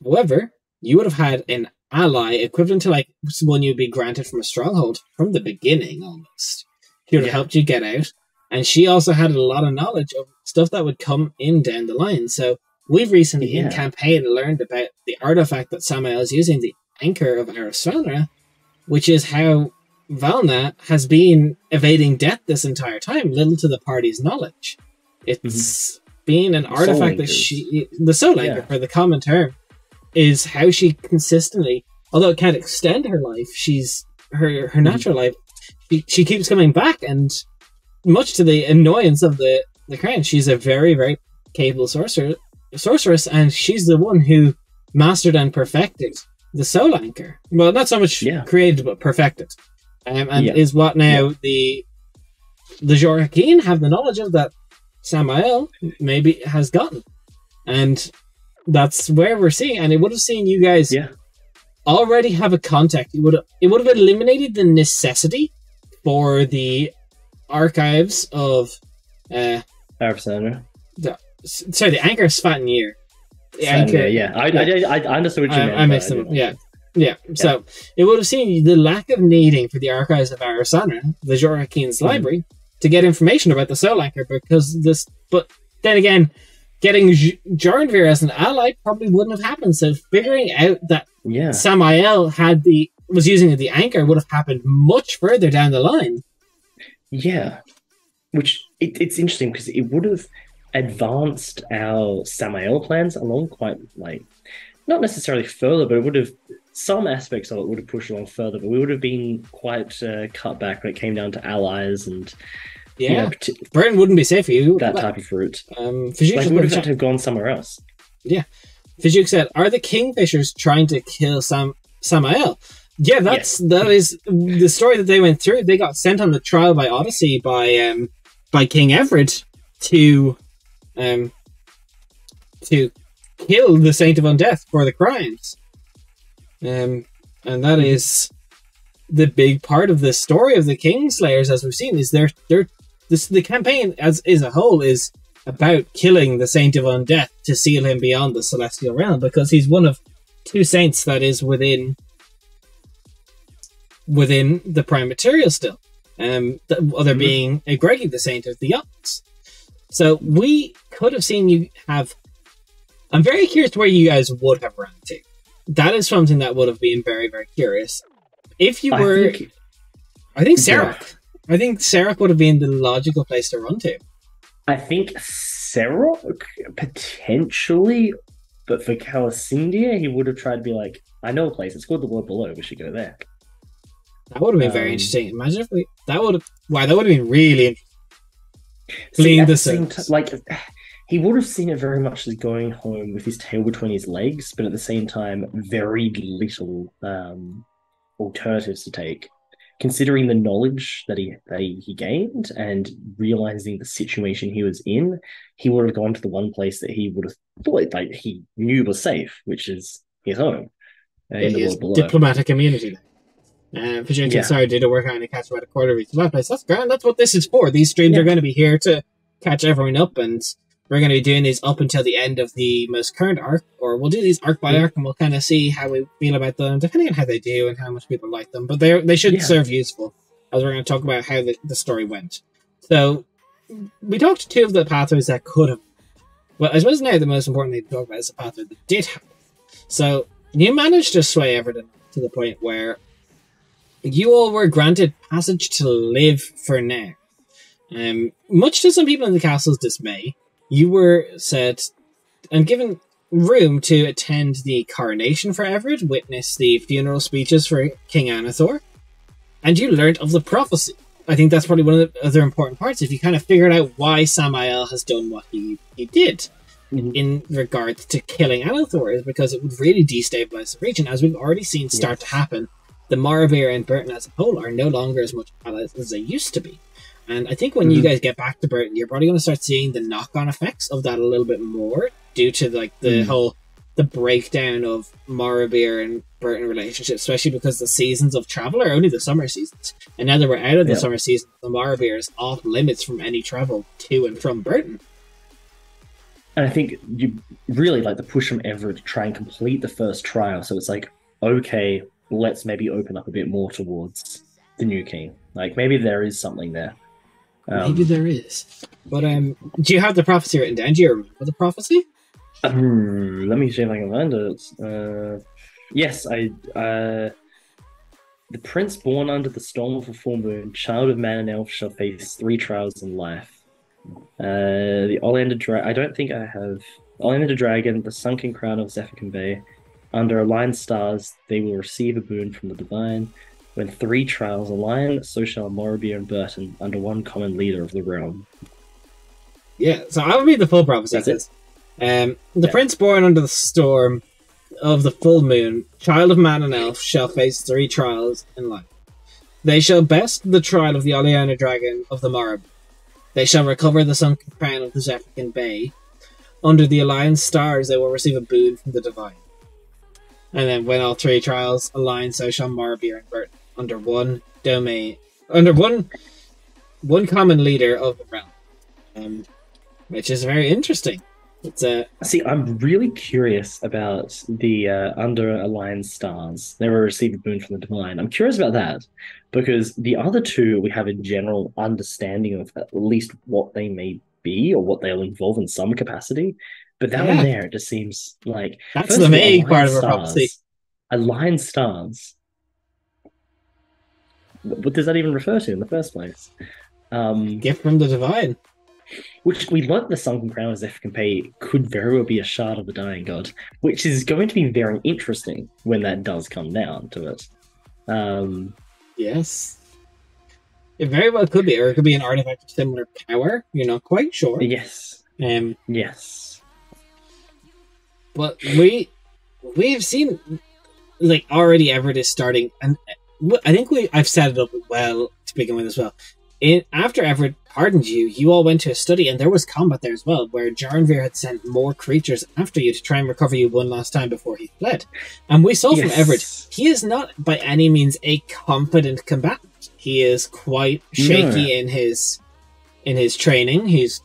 However, you would have had an ally equivalent to like someone you'd be granted from a stronghold from the beginning, almost. She would have helped you get out. And she also had a lot of knowledge of stuff that would come in down the line. So we've recently in campaign learned about the artifact that Samael is using, the Anchor of Arisvalra, which is how Valna has been evading death this entire time, little to the party's knowledge. It's been an artifact that the Soul Anchor, for the common term, is how she consistently, although it can't extend her life, she's her natural life, she keeps coming back, and much to the annoyance of the crown, she's a very, very capable sorceress, and she's the one who mastered and perfected the Soul Anchor. Well, not so much created, but perfected. And is what now the Jorhakin have the knowledge of that Samael maybe has gotten. And that's where we're seeing, and it would have seen you guys already have a contact. It would have eliminated the necessity for the archives of
Arisvalra.
The Anchor of Svatnir. The Anchor,
I understood what you meant.
I mixed them. Yeah. So it would have seen the lack of needing for the archives of Arisvalra, the Jorhakin's library, to get information about the Soul Anchor, because this. But then again, getting Jornvir as an ally probably wouldn't have happened. So figuring out that Samael was using the Anchor would have happened much further down the line.
Yeah, which it's interesting because it would have advanced our Samael plans along quite, like, not necessarily further, but it would have, some aspects of it would have pushed along further, but we would have been quite cut back when it came down to allies and
Burton wouldn't be safe for you.
That type of route.
We
would have had to have gone somewhere else.
Yeah. Fijuk said, are the Kingfishers trying to kill Samael? Yeah, that is the story that they went through. They got sent on the trial by Odyssey by King Everett to kill the Saint of Undeath for the crimes. And that is the big part of the story of the Kingslayers, as we've seen, is the campaign as a whole is about killing the Saint of Undeath to seal him beyond the celestial realm, because he's one of 2 saints that is within the prime material still. The other being Gregi, the Saint of the Youngs. So we could have seen you have... I'm very curious where you guys would have run to. That is something that would have been very, very curious. If you were... I think Sarok. Yeah. I think Sarok would have been the logical place to run to.
I think Sarok, potentially, but for Calasindia, he would have tried to be like, I know a place, it's called the World Below, we should go there.
That would have been very interesting. Imagine if that would have been really interesting. Fleeing
at
the
the same
surface.
like he would have seen it very much as going home with his tail between his legs, but at the same time, very little alternatives to take. Considering the knowledge that he gained and realizing the situation he was in, he would have gone to the one place that he would have thought like he knew was safe, which is his home
Yeah,
in the
he is
world below.
diplomatic immunity. Projecting
Yeah,
sorry did a work on to catch about a quarter reach that place. That's grand. That's what this is for. These streams
yeah,
are going to be here to catch everyone up, and we're going to be doing these up until the end of the most current arc, or we'll do these arc by arc, and we'll kind of see how we feel about them, depending on how they do and how much people like them. But they should
yeah.
serve useful, as we're going to talk about how the story went. So we talked to two of the pathways that could have. Well, I suppose now the most important thing to talk about is the pathway that did happen. So you managed to sway everything to the point where you all were granted passage to live for now. Much to some people in the castle's dismay, you were said and given room to attend the coronation for Everett, witness the funeral speeches for King Anathor, and you learned of the prophecy. I think that's probably one of the other important parts. If you kind of figured out why Samael has done what he did in regards to killing Anathor, is because it would really destabilize the region, as we've already seen start to happen. The Morrowbeer and Burton as a whole are no longer as much allies as they used to be. And I think when you guys get back to Burton, you're probably going to start seeing the knock-on effects of that a little bit more, due to like the breakdown of Morrowbeer and Burton relationships, especially because the seasons of travel are only the summer seasons. And now that we're out of the summer season, the Morrowbeer is off limits from any travel to and from Burton.
And I think you really like the push from Everett to try and complete the first trial. So it's like, okay, let's maybe open up a bit more towards the new king. Like maybe there is something there.
Maybe there is. But do you have the prophecy written down? Do you remember the prophecy?
Let me see if I can find it. Yes, the prince born under the storm of a full moon, child of man and elf, shall face 3 trials in life. The Oleander Dragon. I don't think I have Oleander Dragon, the sunken crown of Zephyr Bay. Under aligned stars, they will receive a boon from the divine. When 3 trials align, so shall Morrowbeer and Burton under one common leader of the realm.
Yeah, so I would read the full prophecy.
That's it.
The prince born under the storm of the full moon, child of man and elf, shall face 3 trials in life. They shall best the trial of the Oleander Dragon of the Morrowbeer. They shall recover the sunken crown of the Zephyr Bay. Under the aligned stars, they will receive a boon from the divine. And then when all 3 trials align, so shall Morrowbeer and Burton under one domain, under one common leader of the realm, which is very interesting. It's
See, I'm really curious about the under aligned stars. They will receive a boon from the divine. I'm curious about that because the other 2 we have a general understanding of at least what they may be or what they'll involve in some capacity. But that one there, it just seems like
that's the vague part of a prophecy.
Aligned stars. What does that even refer to in the first place?
Gift from the divine.
Which we learnt the sunken crown of Zephyr Bay could very well be a shard of the dying god, which is going to be very interesting when that does come down to it.
Yes. It very well could be, or it could be an artifact of similar power. You're not quite sure.
Yes. Yes.
But we've seen, like, already Everett is starting, and I think I've set it up well to begin with as well. After Everett pardoned you, you all went to a study, and there was combat there as well, where Jarnveer had sent more creatures after you to try and recover you one last time before he fled. And we saw from Everett, he is not by any means a confident combatant. He is quite shaky in his training. He's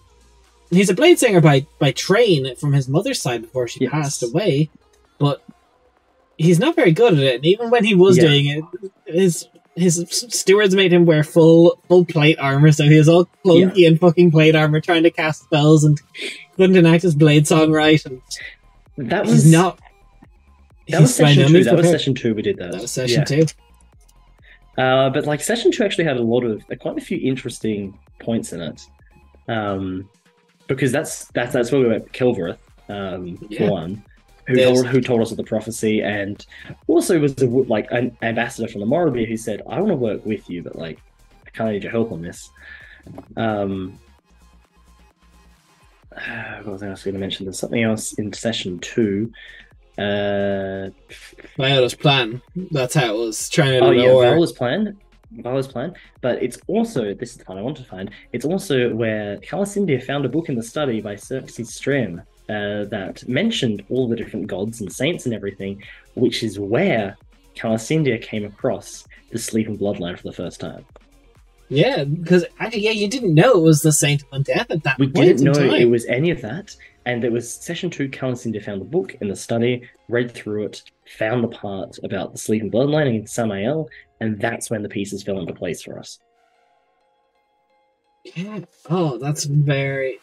a blade singer by train from his mother's side before she passed away, but he's not very good at it. And even when he was doing it, his stewards made him wear full plate armor, so he was all clunky and fucking plate armor, trying to cast spells and couldn't enact his blade song right. And
that was not. That was session 2. That was session 2. We did that.
That was session 2.
But like session 2 actually had a lot of quite a few interesting points in it. Because that's where we went. Kilvereth, for one. Who told us of the prophecy, and also was an ambassador from the Morrowbeer who said, "I want to work with you, but I kind of need your help on this." what was I also going to mention? There's something else in session 2. Uh,
Viola's plan. That's how it was trying to
oh yeah,
lower.
Vala's plan. But it's also, this is the part I want to find. It's also where Calasindia found a book in the study by Xerxes Strem that mentioned all the different gods and saints and everything, which is where Calasindia came across the Sleeping Bloodline for the first time.
Yeah, because yeah, you didn't know it was the Saint of Undeath at that
We
point
didn't know
in time.
it was any of that. And it was session 2, Calasindia found the book in the study, read through it, found the part about the Sleeping Bloodline in Samael, and that's when the pieces fell into place for us.
Yeah. Oh, that's very.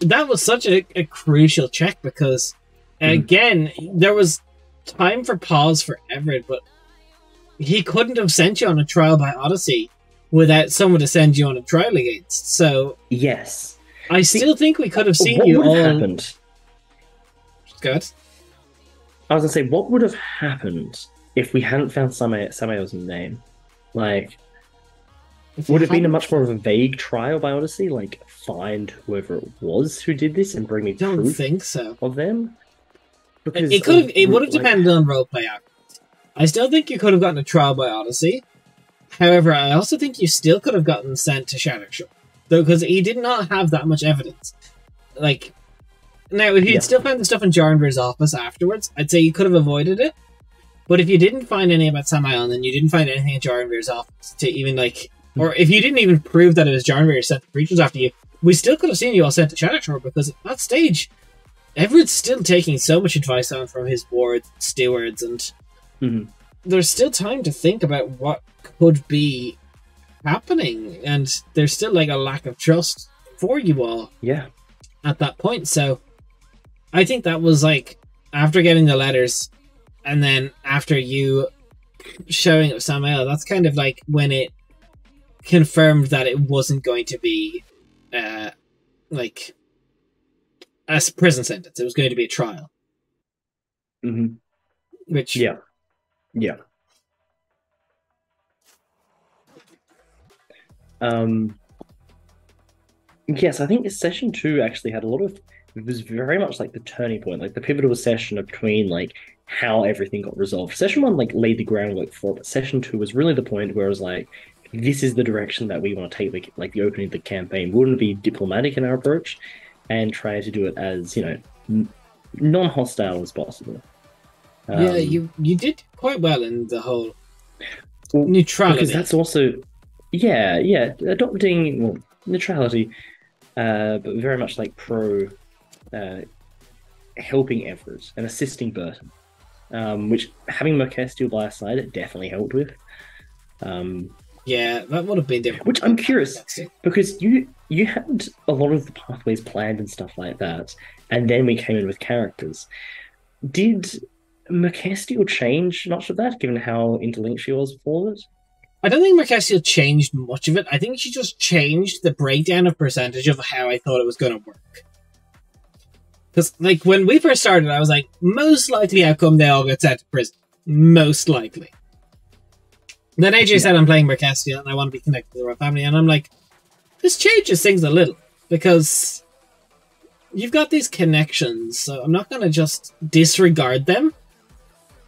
That was such a crucial check because, again, there was time for pause for Everett, but he couldn't have sent you on a trial by Odyssey without someone to send you on a trial against. So
Yes.
I still think we could have seen
what
you
would
all.
have happened?
Good.
I was gonna say, what would have happened if we hadn't found Samael's name? Like, would it have been a much more of a vague trial by Odyssey? Like, find whoever it was who did this and bring me
Don't
proof
think so.
of them? Because
It could have. It would have depended on roleplay outcomes. I still think you could have gotten a trial by Odyssey. However, I also think you still could have gotten sent to Shadowshore, though, because he did not have that much evidence. Like, now, if you'd still found the stuff in Jarnvir's office afterwards, I'd say you could have avoided it. But if you didn't find any about Samael, and then you didn't find anything in Jarnvir's office to even, like... Or if you didn't even prove that it was Jarnvir who sent the creatures after you, we still could have seen you all sent to Shadowshore, because at that stage, Everett's still taking so much advice on from his wards, stewards, and there's still time to think about what could be happening, and there's still, like, a lack of trust for you all at that point. So I think that was, like, after getting the letters, and then after you showing up Samael, that's kind of like when it confirmed that it wasn't going to be like a prison sentence. It was going to be a trial. Which
yes, I think session 2 actually had a lot of, it was very much like the turning point, like the pivotal session between like how everything got resolved. Session 1 like laid the groundwork for it, but session 2 was really the point where it was like, this is the direction that we want to take, like the opening of the campaign. We wouldn't be diplomatic in our approach and try to do it as, you know, non-hostile as possible.
Yeah, you did quite well in the whole neutrality.
Because that's also, adopting neutrality, but very much like pro helping Everett and assisting Burton, which having Mercestial by our side, it definitely helped with.
Yeah, that would have been different.
Which I'm curious, because you had a lot of the pathways planned and stuff like that, and then we came in with characters. Did Mercestial change much of that, given how interlinked she was before it?
I don't think Mercestial changed much of it. I think she just changed the breakdown of percentage of how I thought it was going to work. Because, like, when we first started, I was like, most likely outcome, they all get sent to prison. Most likely. Then AJ said I'm playing Mercestial and I want to be connected to the royal family, and I'm like, this changes things a little, because you've got these connections, so I'm not going to just disregard them.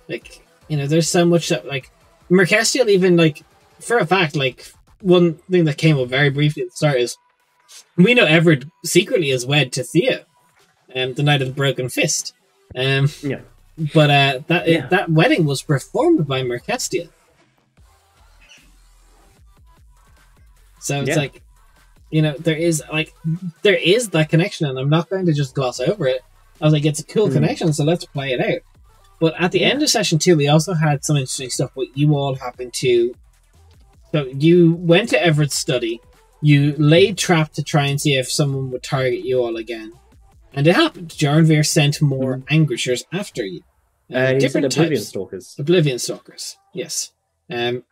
Like, you know, there's so much that, like, Mercestial even, like, for a fact, like, one thing that came up very briefly at the start is, we know Everett secretly is wed to Theo, the Knight of the Broken Fist. But that wedding was performed by Mercestial. So it's like, you know, there is that connection, and I'm not going to just gloss over it. I was like, it's a cool connection, so let's play it out. But at the end of session 2, we also had some interesting stuff what you all happened to. So you went to Everett's study, you laid trap to try and see if someone would target you all again. And it happened. Jarnvir sent more Anguishers after you.
Different Oblivion Stalkers.
Oblivion Stalkers, yes. And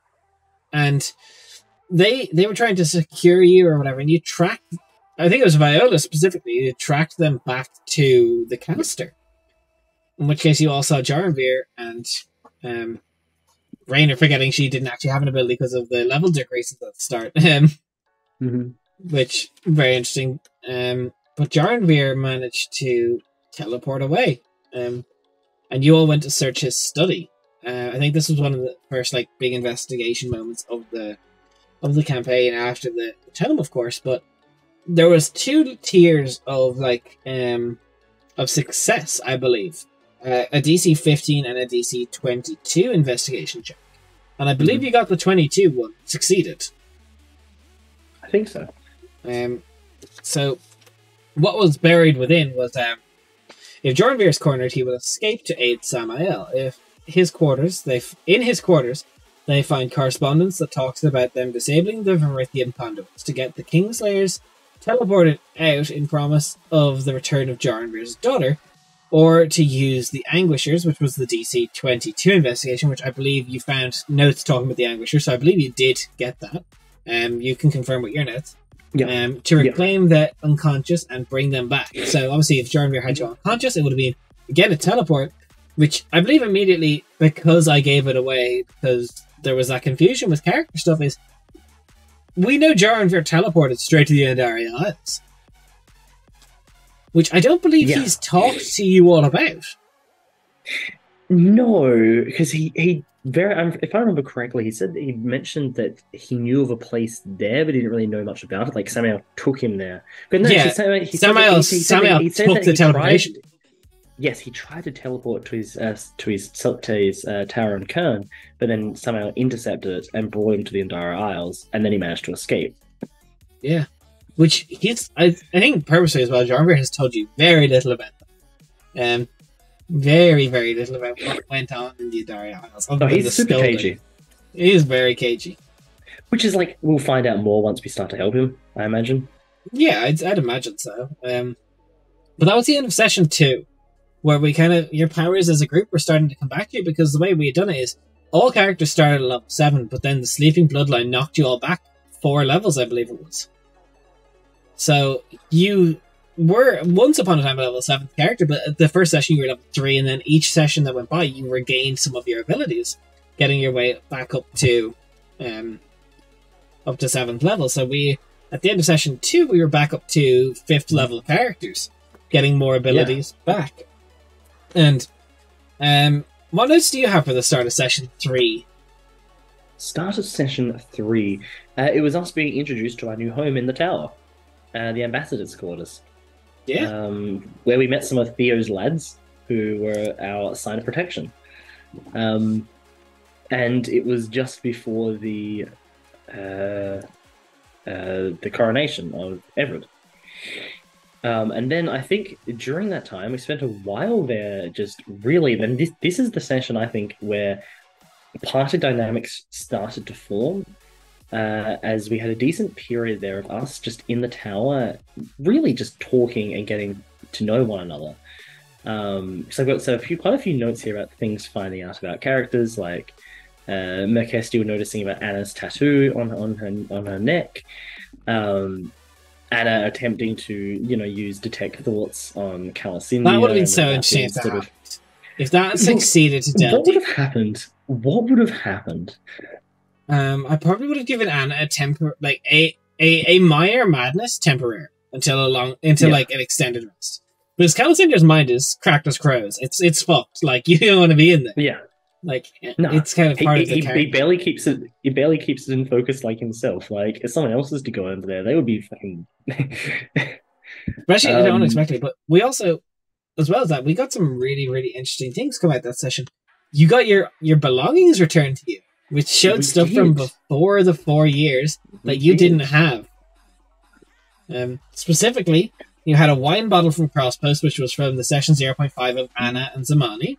they were trying to secure you or whatever, and you tracked, I think it was Viola specifically, you tracked them back to the caster. In which case you all saw Jarnvir and Raynor, forgetting she didn't actually have an ability because of the level decreases at the start. Which, very interesting. but Jarnveer managed to teleport away. And you all went to search his study. I think this was one of the first like big investigation moments of the campaign after the tome, of course. But there was 2 tiers of like of success, I believe. A DC 15 and a DC 22 investigation check. And I believe you got the 22 one. Succeeded.
I think so.
So what was buried within was if Jarnveer is cornered, he will escape to aid Samael. In his quarters, they find correspondence that talks about them disabling the Verithian conduits to get the Kingslayers teleported out in promise of the return of Jarnveer's daughter, or to use the Anguishers, which was the DC 22 investigation, which I believe you found notes talking about the Anguishers, so I believe you did get that. You can confirm with your notes. To reclaim the unconscious and bring them back. So obviously if Jarnveer had you unconscious, it would have been, again, a teleport, which I believe immediately, because I gave it away, because there was that confusion with character stuff, is we know Jarnveer teleported straight to the Andari Isles, which I don't believe he's talked to you all about.
No, because he very, if I remember correctly, he said that he mentioned that he knew of a place there, but he didn't really know much about it. Like Samael took him there. But no,
Samael took the teleportation.
Yes, he tried to teleport to his tower in Kern, but then Samael intercepted it and brought him to the Andara Isles, and then he managed to escape.
Yeah, which I think purposely as well. Jarnveer has told you very little about them. Very, very little about what went on in the Andari Isles.
Oh, he's super cagey.
He is very cagey.
Which is like, we'll find out more once we start to help him, I imagine.
Yeah, I'd imagine so. But that was the end of session 2, where we your powers as a group were starting to come back to you, because the way we had done it is all characters started at level 7, but then the Sleeping Bloodline knocked you all back 4 levels, I believe it was. So you were once upon a time a level 7th character, but at the first session you were level 3, and then each session that went by you regained some of your abilities, getting your way back up to 7th level. So we, at the end of session 2, we were back up to 5th level characters, getting more abilities back. And what notes do you have for the start of session 3?
Start of session 3, it was us being introduced to our new home in the tower, the ambassador's quarters.
Yeah.
Where we met some of Theo's lads, who were our sign of protection. And it was just before the coronation of Everett. And then I think during that time, we spent a while there just really... Then this is the session, I think, where party dynamics started to form. As we had a decent period there of us just in the tower, really just talking and getting to know one another. So I've got quite a few notes here about things finding out about characters, like Merkesti noticing about Anna's tattoo on her neck, Anna attempting to use detect thoughts on Calacindia.
That would have been so interesting if that succeeded to Delta.
What would have happened? What would have happened?
I probably would have given Anna a minor madness temporary until like an extended rest. Because Calacindia's mind is cracked as crows. It's fucked. Like, you don't want to be in there.
Yeah.
Like, no, it's kind of part of the character.
He barely keeps it in focus like himself. Like, if someone else was to go over there, they would be fucking
especially unexpectedly. But we also, as well as that, we got some really, really interesting things come out that session. You got your belongings returned to you, which showed stuff from before the 4 years that you didn't have. Specifically, you had a wine bottle from Crosspost, which was from the session 0.5 of Anna and Zamani.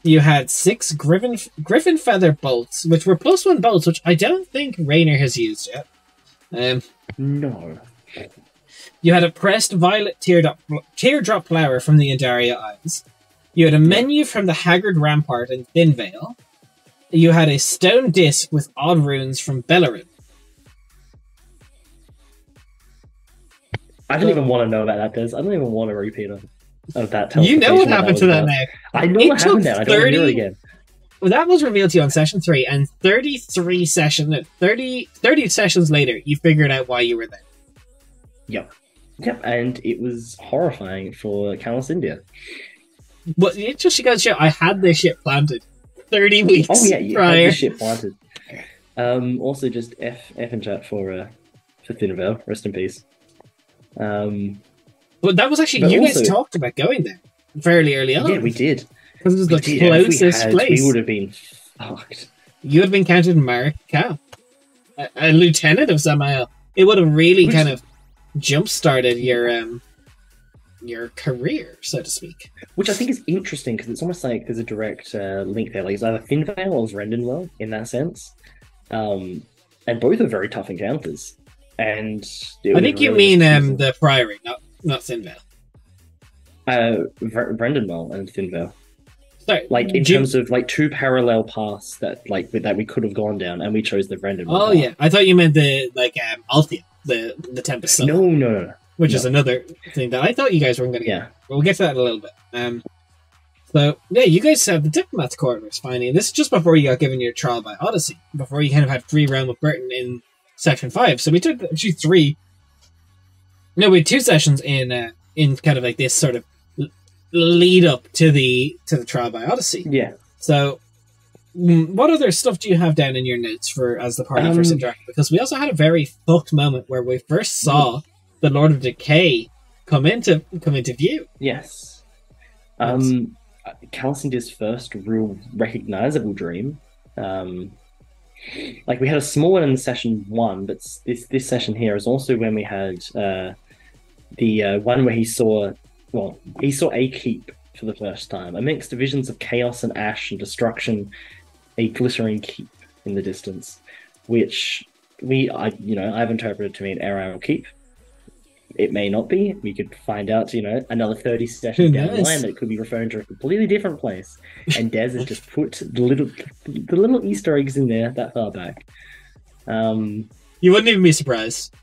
You had 6 Griffin Feather bolts, which were +1 bolts, which I don't think Raynor has used yet.
No.
You had a pressed violet teardrop flower from the Andaria Isles. You had a menu from the Haggard Rampart in Thinvale. You had a stone disc with odd runes from Bellerin.
I don't even want to know about that, Des. I don't even want a repeat of that.
You know what happened to that now.
I know what happened now. I don't want to do it again.
Well, that was revealed to you on session 3, and 30 sessions later, you figured out why you were there.
Yep. Yep, and it was horrifying for Callus India.
But it just goes to show I had this shit planted 30 weeks
Oh yeah, you
prior.
had the shit planted. Also, just F and chat for Thinvale. Rest in peace.
But that was actually you guys talked about going there fairly early on.
Yeah, we did.
Because it was the closest place.
We would have been fucked.
You would have been counted Mark Cow, a lieutenant of Samael. It would have really kind of jump-started your career, so to speak.
Which I think is interesting because it's almost like there's a direct link there. Like it's either Thinvale or Rendenwell in that sense, and both are very tough encounters. And
I think you mean the Priory, not Thinvale.
Rendenwell and Thinvale.
Sorry,
like in terms of like two parallel paths that we could have gone down, and we chose the Rendenwell.
Oh path. Yeah, I thought you meant the Althea, the Tempest Sun.
No.
Which is another thing that I thought you guys weren't going to get. But we'll get to that in a little bit. So, yeah, you guys have the Diplomat's Quarters, finally. This is just before you got given your trial by Odyssey. Before you kind of had free realm with Burton in Section 5. So we took actually 3... No, we had 2 sessions in kind of like this sort of lead up to the trial by Odyssey.
Yeah.
So, what other stuff do you have down in your notes for as the party first interacted? Because we also had a very fucked moment where we first saw the Lord of Decay come into view.
Yes. Callus India's first real recognizable dream. Like we had a small one in session 1, but this session here is also when we had the one where he saw a keep for the first time amidst visions of chaos and ash and destruction, a glittering keep in the distance, which I've interpreted to mean Ariel Keep. It may not be. We could find out, another 30 sessions down the line that it could be referring to a completely different place. And Des has just put the little Easter eggs in there that far back.
You wouldn't even be surprised.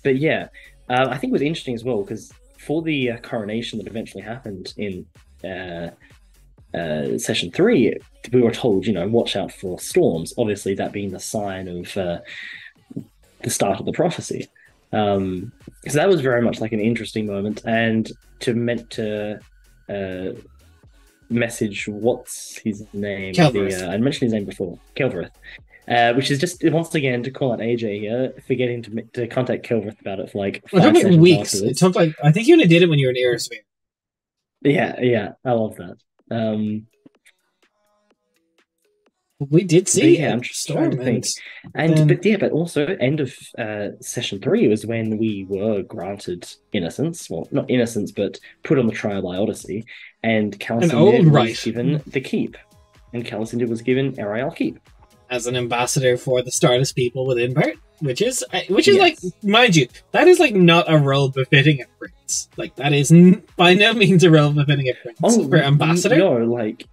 But yeah, I think it was interesting as well because for the coronation that eventually happened in session 3, we were told, watch out for storms. Obviously, that being the sign of the start of the prophecy. So that was very much like an interesting moment, and to message what's his name? I mentioned his name before, Kelvereth. Which is just once again to call out AJ here, forgetting to contact Kelvereth about it for like 5
it took
sessions
weeks.
Afterwards.
It took like I think you only did it when you were in Aerosphere.
Yeah, I love that.
We did see
I'm just trying to think. But also end of session 3 was when we were granted innocence. Well, not innocence, but put on the trial by Odyssey, and Callus India was given the keep, and Callus India was given Ariel Keep
as an ambassador for the Stardust people within Bert, which is like, mind you, that is like not a role befitting a prince. Like that is by no means a role befitting a prince for ambassador.
No, like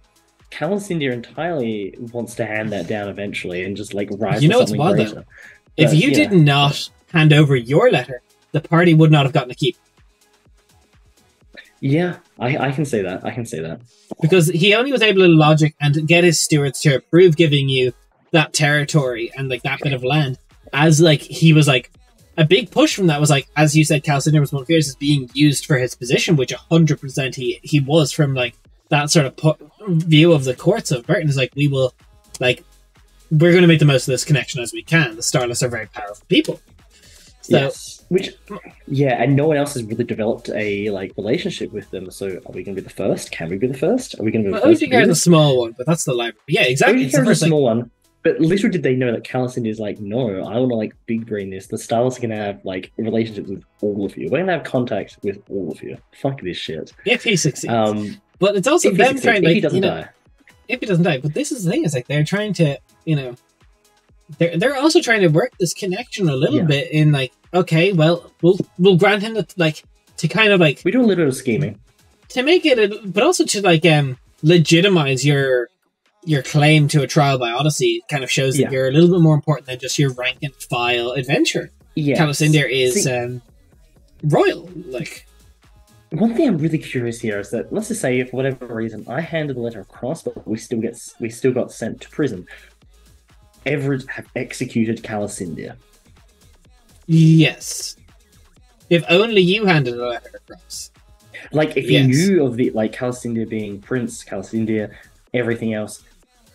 Callus India entirely wants to hand that down eventually and just like rise to something greater. Though?
If you did not hand over your letter, the party would not have gotten a keep.
Yeah, I can say that. I can say that.
Because he only was able to logic and get his stewards to approve giving you that territory and like that bit of land, as like he was like a big push from that was like, as you said, Callus India was one of fears is being used for his position, which 100% he was from like that sort of view of the courts of Burton is like, we're going to make the most of this connection as we can. The Starless are very powerful people. So,
and no one else has really developed a like relationship with them. So, are we going to be the first? Can we be the first? Are we going to be the first?
OGK is a small one, but that's the library. Yeah, exactly.
OGK is a small one. But little did they know that Callus India is like, no, I want to like big brain this. The Starless are going to have like relationships with all of you. We're going to have contact with all of you. Fuck this shit.
If he succeeds. But it's also them trying to,
if he doesn't die.
If he doesn't die. But this is the thing, is like they're trying to, they're also trying to work this connection a little bit in like, okay, well, we'll grant him to kind of like,
we do a little bit of scheming
to make it, but also to like legitimize your claim to a trial by Odyssey. It kind of shows that you're a little bit more important than just your rank and file adventure. Callus India is royal, like.
One thing I'm really curious here is that, let's just say, for whatever reason, I handed the letter across, but we still got sent to prison. Everett have executed Callus India.
Yes. If only you handed a letter across.
Like, if he knew of the, like, Calasindia being Prince, Calasindia, everything else,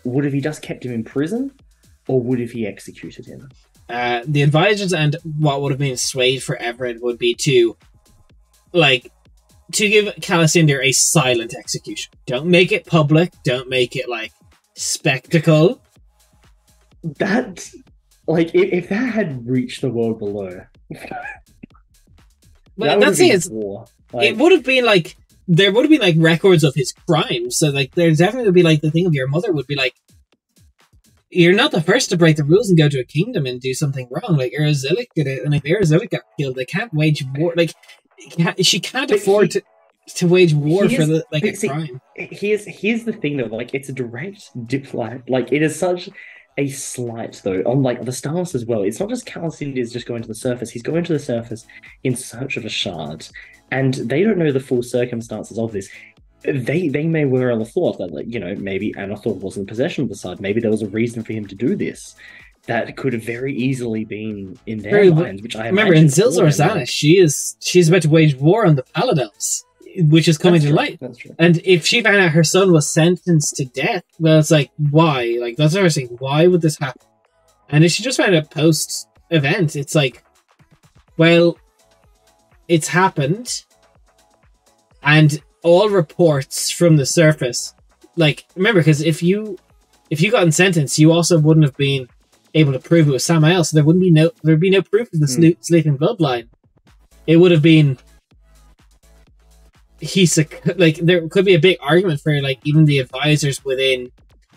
would have he just kept him in prison, or would have he executed him?
The advisors and what would have been swayed for Everett would be to give Calasindia a silent execution. Don't make it public. Don't make it, like, spectacle.
That, like, if that had reached the world below...
But that's it. Like, it would have been like there would have been like records of his crimes. So like there definitely would be like the thing of your mother would be like, you're not the first to break the rules and go to a kingdom and do something wrong. Like Erzilic did it, and if Erzilic got killed, they can't wage war. Like she can't afford to wage war for the crime.
Here's the thing though. Like it's a direct diplomat. Like it is such a slight though on like the stars as well. It's not just Calasindia is just going to the surface. He's going to the surface in search of a shard, and they don't know the full circumstances of this. They may well have thought that, like, you know, maybe Anathor was in possession of the shard. Maybe there was a reason for him to do this that could have very easily been in their minds. Which I
remember in Zilzor Zanis, she's about to wage war on the Paladels, which is coming to light.
That's true.
And if she found out her son was sentenced to death, well, it's like, why? Like, that's what I was saying. Why would this happen? And if she just found out post-event, it's like, well, it's happened. And all reports from the surface, like, remember, because if you gotten sentenced, you also wouldn't have been able to prove it was Samael, so there'd be no proof of the sleeping bloodline. It would have been... like there could be a big argument for like even the advisors within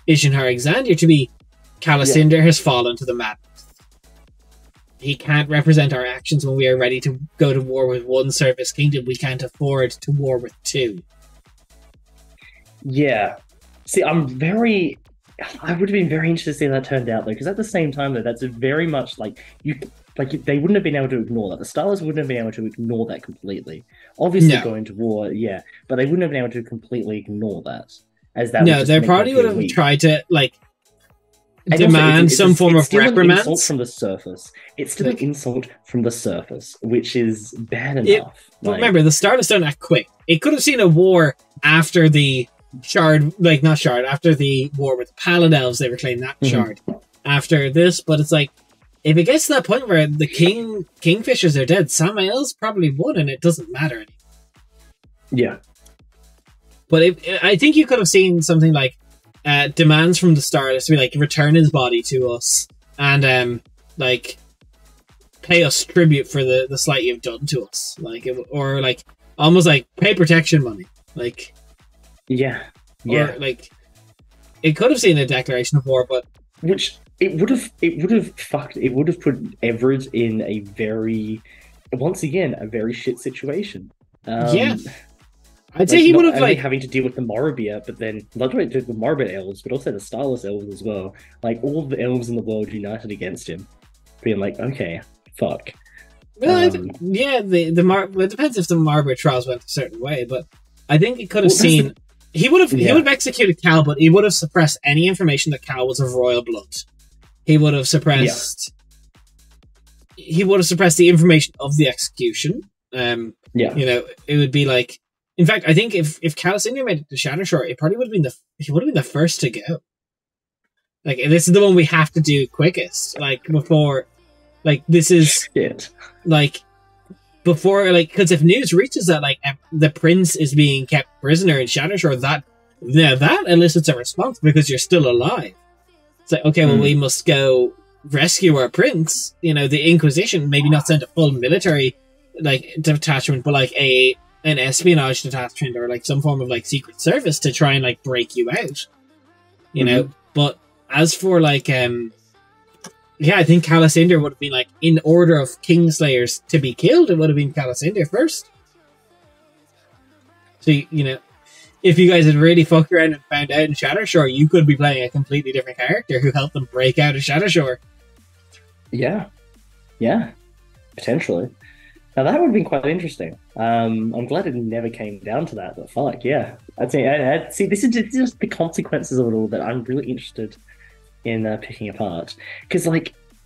Ishinhar Exandir to be Calasindia has fallen to the madness. He can't represent our actions when we are ready to go to war with one service kingdom. We can't afford to war with two.
Yeah. See, I would have been very interested to see how that turned out though, because at the same time though, that's very much like they wouldn't have been able to ignore that. The Starless wouldn't have been able to ignore that completely. Obviously, going to war, yeah, but they wouldn't have been able to completely ignore that. As that
they probably would have tried to
and
demand
also,
some form of reprimand.
An insult from the surface. It's still an insult from the surface, which is bad enough.
Remember, the Starless don't act quick. It could have seen a war after the shard, after the war with the Paladels. They reclaimed that shard after this, but it's like, if it gets to that point where the Kingfishers are dead, Samael's probably won, and it doesn't matter anymore.
Yeah.
But I think you could have seen something like demands from the Starless to be like, return his body to us, and pay us tribute for the slight you've done to us, or almost like pay protection money,
yeah.
Or it could have seen a declaration of war, but
which. It would have put Everett in a very shit situation.
I'd say he would have
having to deal with the Moribia, but then not only the Moribia elves, but also the Starless elves as well. Like all the elves in the world united against him, being like, okay, fuck.
Well, it depends if the Moribia trials went a certain way, but I think it could have seen. He would have executed Cal, but he would have suppressed any information that Cal was of royal blood. He would have suppressed. Yeah. He would have suppressed the information of the execution. You know, it would be like. In fact, I think if Calasindia made it to Shadowshore, it probably would have been he would have been the first to go. Like, this is the one we have to do quickest. Before, this is
it.
Before, because if news reaches that the prince is being kept prisoner in Shadowshore, that elicits a response because you're still alive. It's like, okay, well, we must go rescue our prince. You know, the Inquisition, maybe not send a full military detachment, but an espionage detachment or some form of secret service to try and break you out. You know, but as for I think Calasindia would have been in order of Kingslayers to be killed. It would have been Calasindia first. So you know. If you guys had really fucked around and found out in Shadowshore, you could be playing a completely different character who helped them break out of Shadowshore.
Yeah. Yeah. Potentially. Now that would have been quite interesting. I'm glad it never came down to that, but fuck, yeah. I'd see, this is just the consequences of it all that I'm really interested in picking apart. Because,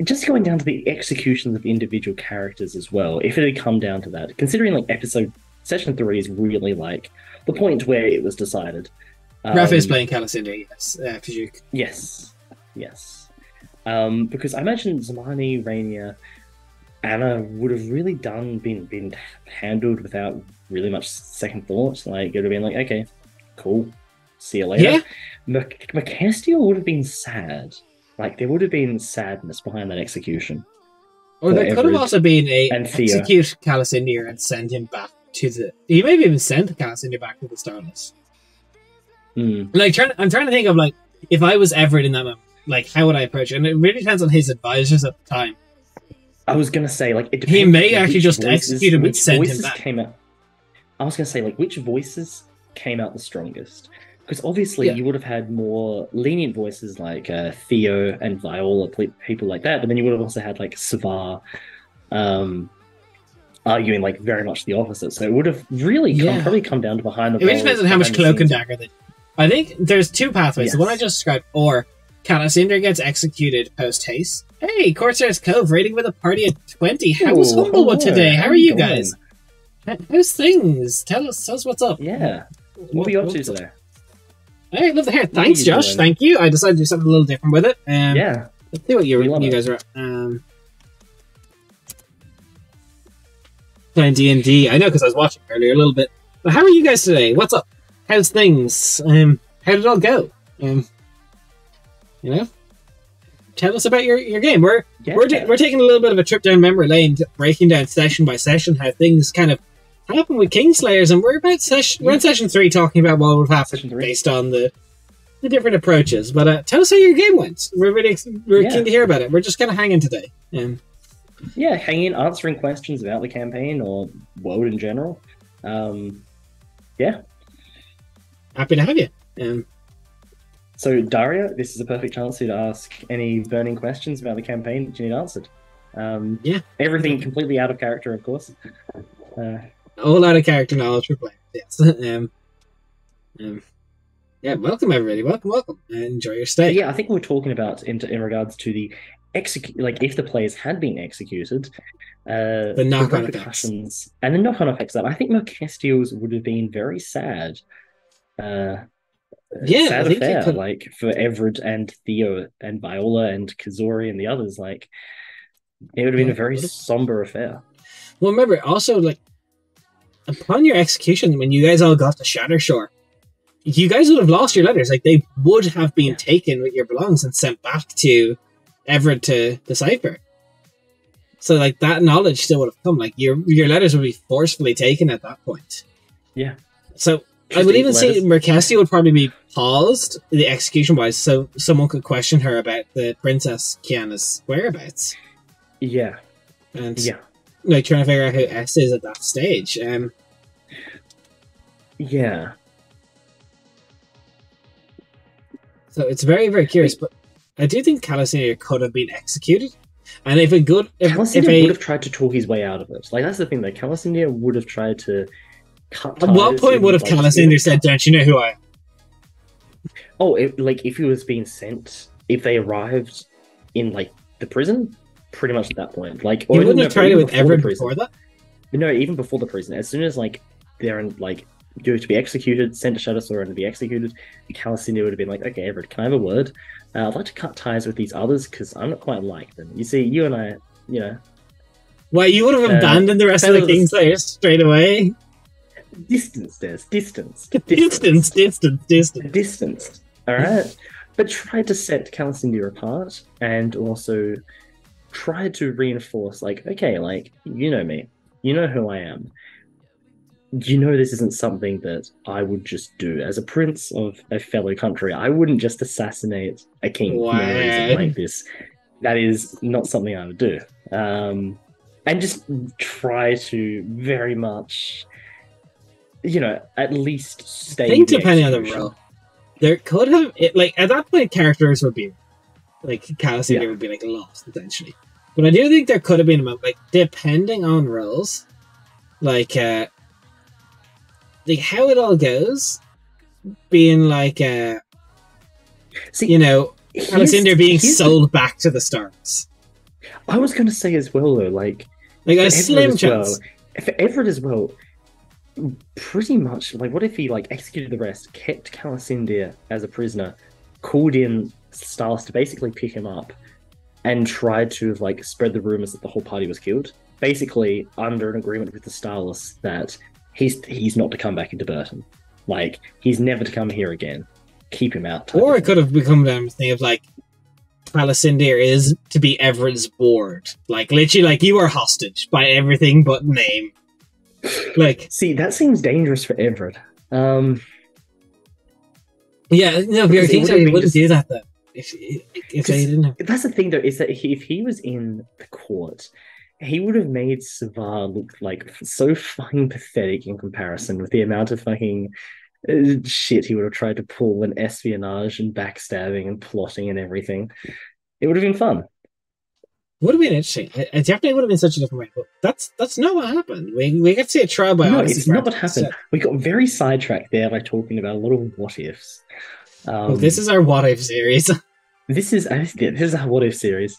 just going down to the executions of individual characters as well, if it had come down to that, considering like episode session 3 is really like the point where it was decided.
Raph is playing Calicinda, yes. Fijuk.
Yes. Because I imagine Zamani, Rainier, Anna would have really been handled without really much second thought. Like it would have been like, okay, cool, see you later.
Yeah.
Mercastio would have been sad. Like there would have been sadness behind that execution.
Or there could have also been
and
execute Calicinda and send him back to the. He maybe even sent Calicinda back to the Starless. Like I'm trying to think of like if I was Everett in that moment, like how would I approach it? And it really depends on his advisors at the time.
I was gonna say like it depends.
He may actually just execute him and send him back.
I was gonna say like which voices came out the strongest, because obviously you would have had more lenient voices like Theo and Viola, people like that, but then you would have also had like Savar arguing like very much the opposite. So it would have really probably come down to behind the. It
really depends on how much cloak and dagger that. I think there's two pathways. The one I just described, or Calicinda gets executed post haste. Hey, Corsair's Cove rating with a party of 20. How was Humblewood today? How are you guys? How's things? Tell us what's up.
Yeah. What are you up to today?
Hey, love the hair. Thanks, Josh. Thank you. I decided to do something a little different with it. Let's see what you guys are playing D&D. I know because I was watching earlier a little bit. But how are you guys today? What's up? How's things? How did it all go? You know? Tell us about your game. We're taking a little bit of a trip down memory lane, breaking down session by session how things kind of happen with Kingslayers, and we're in session 3 talking about what would happen based on the different approaches. But tell us how your game went. We're keen to hear about it. We're just kind of hanging today.
Hanging, answering questions about the campaign or world in general.
Happy to have you.
So, Daria, this is a perfect chance for you to ask any burning questions about the campaign that you need answered. Everything completely out of character, of course.
All out of character knowledge for players, yes. Welcome everybody. Welcome. Enjoy your stay.
Yeah, I think we were talking about in regards to the if the players had been executed,
the knock-on effects
and the knock-on effects. That I think Mercastio's would have been very sad. Sad affair, like for Everett and Theo and Viola and Kazori and the others. Like it would have been a very somber affair.
Well, remember also like upon your execution, when you guys all got to Shattershore, you guys would have lost your letters. Like they would have been taken with your belongings and sent back to Everett to decipher. So like that knowledge still would have come. Like your letters would be forcefully taken at that point.
Yeah.
So I would even say Mercastio would probably be paused, the execution-wise, so someone could question her about the Princess Kiana's whereabouts.
Yeah.
And like trying to figure out who S is at that stage.
Yeah.
So it's very, very curious, but I do think Calicinda could have been executed. And if
Calicinda would have tried to talk his way out of it. Like that's the thing, though. Calicinda would have tried to cut ties. At what
point would have Calicinda said, "Don't you know who I am?"
Oh, if he was being sent, if they arrived in like the prison, pretty much at that point. Like,
he wouldn't have tried it with Everett before that.
No, even before the prison. As soon as like they're in like due to be executed, sent to Shadowsore and to be executed, Calicinda would have been like, "Okay, Everett, can I have a word? I'd like to cut ties with these others because I'm not quite like them. You see, you and I, you know."
Why, you would have abandoned the rest of the Kingslayers straight away?
Distance. All right, but tried to set Calicinda apart and also tried to reinforce, like, okay, like, you know me, you know who I am. You know this isn't something that I would just do as a prince of a fellow country. I wouldn't just assassinate a king for no reason like this. That is not something I would do. And just try to very much, you know, at least stay.
I think depending on the role, there could have like at that point characters would be like Calicinda would be like lost essentially. But I do think there could have been a moment, like depending on roles, like how it all goes, being like you know, Calicinda being sold back to the stars.
I was going to say as well, though,
Like
for
a
Everett
slim
as well,
chance.
for Everett as well, pretty much, what if he, executed the rest, kept Calasindia as a prisoner, called in Stars to basically pick him up, and tried to, spread the rumors that the whole party was killed? Basically, under an agreement with the Starless that he's not to come back into Burton. He's never to come here again. Keep him out.
Or it could have become a thing of Palacindir is to be Everett's ward. Literally, you are hostage by everything but name.
See, that seems dangerous for Everett.
Yeah, no, but Kingslayer wouldn't do that though. If they didn't have...
That's the thing, though, is that if he was in the court, he would have made Savar look so fucking pathetic in comparison with the amount of fucking shit he would have tried to pull, and espionage and backstabbing and plotting and everything. It would have been fun.
Would have been interesting. It definitely would have been such a different way. But that's not what happened. We got to see a trial by
No, it's not what happened. So, we got very sidetracked there by talking about a lot of what ifs.
This is our what if series.
This is our what if series.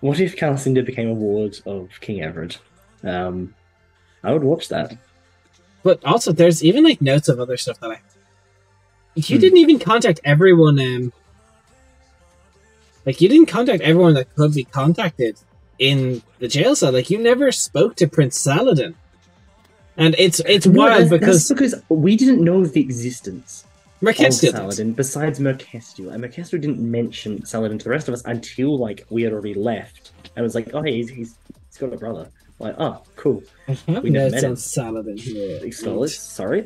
What if Calasinda became a ward of King Everett? I would watch that.
But also, there's even notes of other stuff that you didn't even contact everyone. You didn't contact everyone that could be contacted in the jail cell. You never spoke to Prince Saladin, and it's wild because
we didn't know of the existence
Merkestil
of Saladin besides Merkestil, and Merkestil didn't mention Saladin to the rest of us until we had already left. I was oh, hey, he's got a brother. Oh, cool.
We never met him. Saladin.
Acknowledged. Sorry.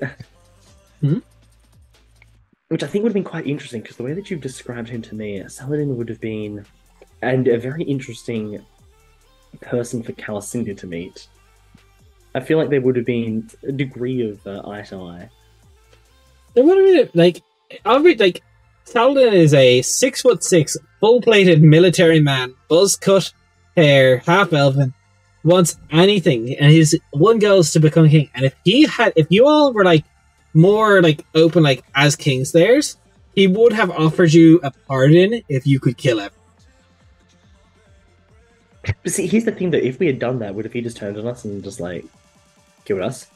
Which I think would have been quite interesting, because the way that you've described him to me, Saladin would have been a very interesting person for Calasinda to meet. I feel like there would have been a degree of eye to eye.
There would have been Saladin is a 6'6", full-plated military man, buzz-cut hair, half-elven, wants anything, and his one goal is to become king. And if you all were more open as Kingslayers, he would have offered you a pardon if you could kill him.
But see, here's the thing, though. If we had done that, would have he just turned on us and just killed us?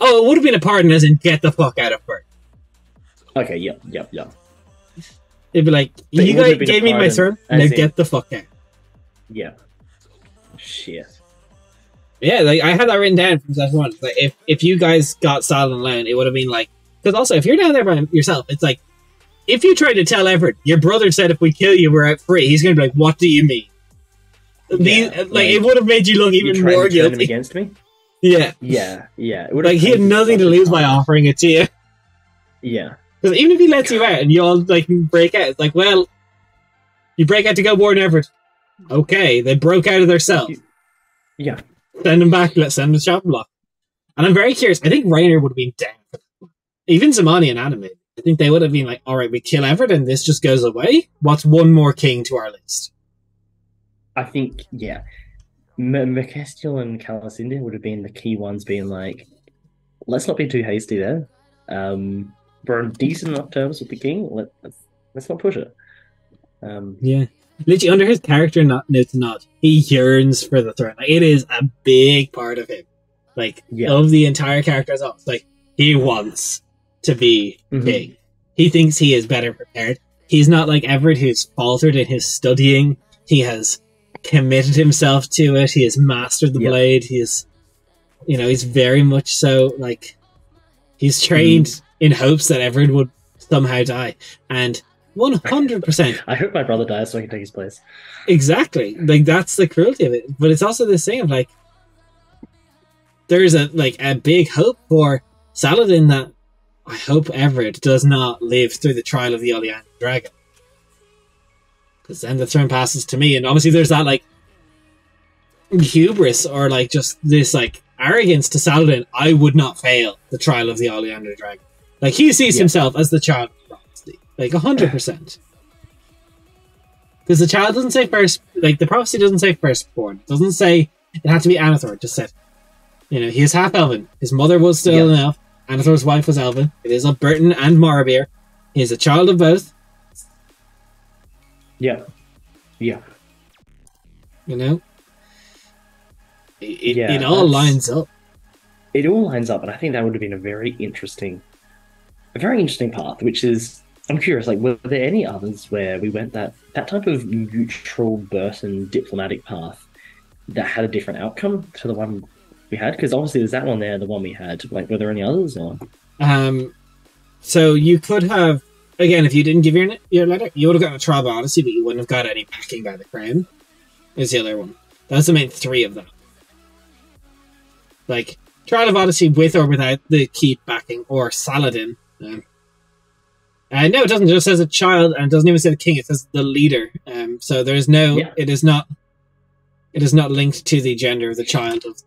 Oh, it would have been a pardon as in get the fuck out of Burton.
Okay, yep.
It'd be you guys gave me my throne, now get the fuck out.
Yeah. Shit.
Yeah, I had that written down from session one. If you guys got Saladin alone, it would have been because also if you're down there by yourself, it's if you tried to tell Everett, your brother said if we kill you, we're out free. He's gonna be what do you mean? It would have made you look even more guilty.
Him against me.
Yeah.
It
would he had nothing to lose by offering it to you.
Yeah.
Because even if he lets you out and you all break out, it's well, you break out to go warn Everett. Okay, they broke out of their cell.
Yeah.
Send him back. Let's send him to chopping block. And I'm very curious. I think Rainer would have been down. Even Zamani and Adam. I think they would have been all right, we kill Everett and this just goes away. What's one more king to our list?
I think, yeah. Merkestil and Calasindia would have been the key ones, being let's not be too hasty there. We're on decent enough terms with the king. Let's not push it.
Yeah. Literally, under his character notes nod, he yearns for the throne. It is a big part of him. Of the entire character as well. He wants to be king. He thinks he is better prepared. He's not like Everett, who's faltered in his studying. He has committed himself to it. He has mastered the blade. He is, he's very much so, he's trained in hopes that Everett would somehow die. And 100%.
I hope my brother dies so I can take his place.
Exactly. That's the cruelty of it. But it's also this thing of there's a big hope for Saladin that I hope Everett does not live through the trial of the Oleander Dragon. Because then the throne passes to me, and obviously there's that hubris or just this arrogance to Saladin. I would not fail the trial of the Oleander Dragon. He sees himself as the child. 100%. Because the child doesn't say first, the prophecy doesn't say firstborn. It doesn't say it had to be Anathor. It just said, he is half elven. His mother was still an elf. Anathor's wife was elven. It is of Burton and Morabir. He is a child of both.
Yeah.
You know, it
Yeah,
all lines up.
it all lines up, and I think that would have been a very interesting path. Which is, I'm curious, like, were there any others where we went that type of neutral Burton diplomatic path that had a different outcome to the one we had? Because obviously there's that one there, the one we had. Like, were there any others? Or
So you could have, again, if you didn't give your letter, you would have gotten a trial by Odyssey, but you wouldn't have got any backing by the Crown. Is the other one. That's the main three of them. Like, Trial of Odyssey with or without the keep backing, or Saladin. No, it doesn't. It just says a child, and it doesn't even say the king. It says the leader. So there's no. Yeah. It is not. It is not linked to the gender of the child of,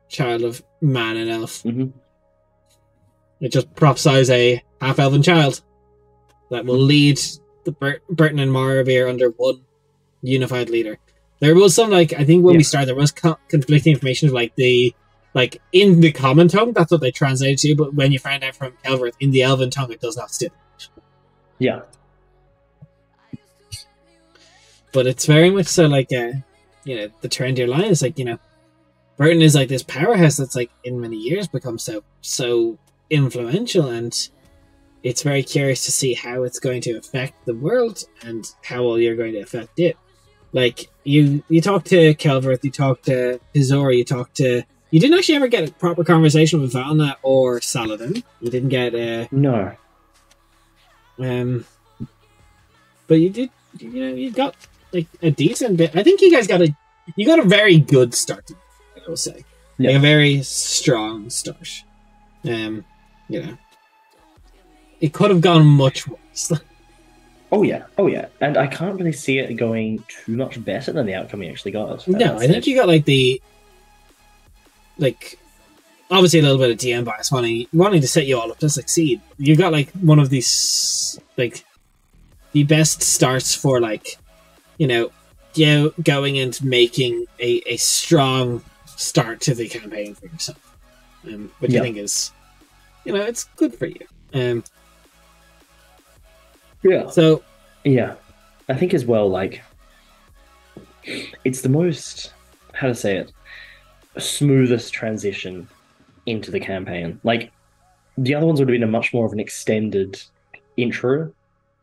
child of man and elf.
Mm-hmm.
It just prophesies a half-elven child that will lead the Burton and Moravir under one unified leader. There was some, like, I think when we started, there was conflicting information of, like, in the common tongue, that's what they translated to, but when you find out from Kelverth, in the elven tongue, it does not stipulate.
Yeah.
But it's very much so, like, the trendier line is, like, Burton is, like, this powerhouse that's, like, in many years become so influential, and it's very curious to see how it's going to affect the world and how well you're going to affect it. Like, you talk to Kelverth, you talk to Izora, you didn't actually ever get a proper conversation with Valna or Saladin. You didn't get
no.
But you did, you got, like, a decent bit. I think you guys got a very good start, I will say. Yeah. Like, a very strong start. It could have gone much worse.
Oh yeah, and I can't really see it going too much better than the outcome we actually got.
No, I think you got, like, obviously a little bit of DM bias, wanting to set you all up to succeed. You got, like, one of these, like, the best starts for, like, going and making a strong start to the campaign for yourself, which I think is, it's good for you.
Yeah.
So,
yeah, I think as well, like, it's the most, how to say it, smoothest transition into the campaign. Like, the other ones would have been a much more of an extended intro,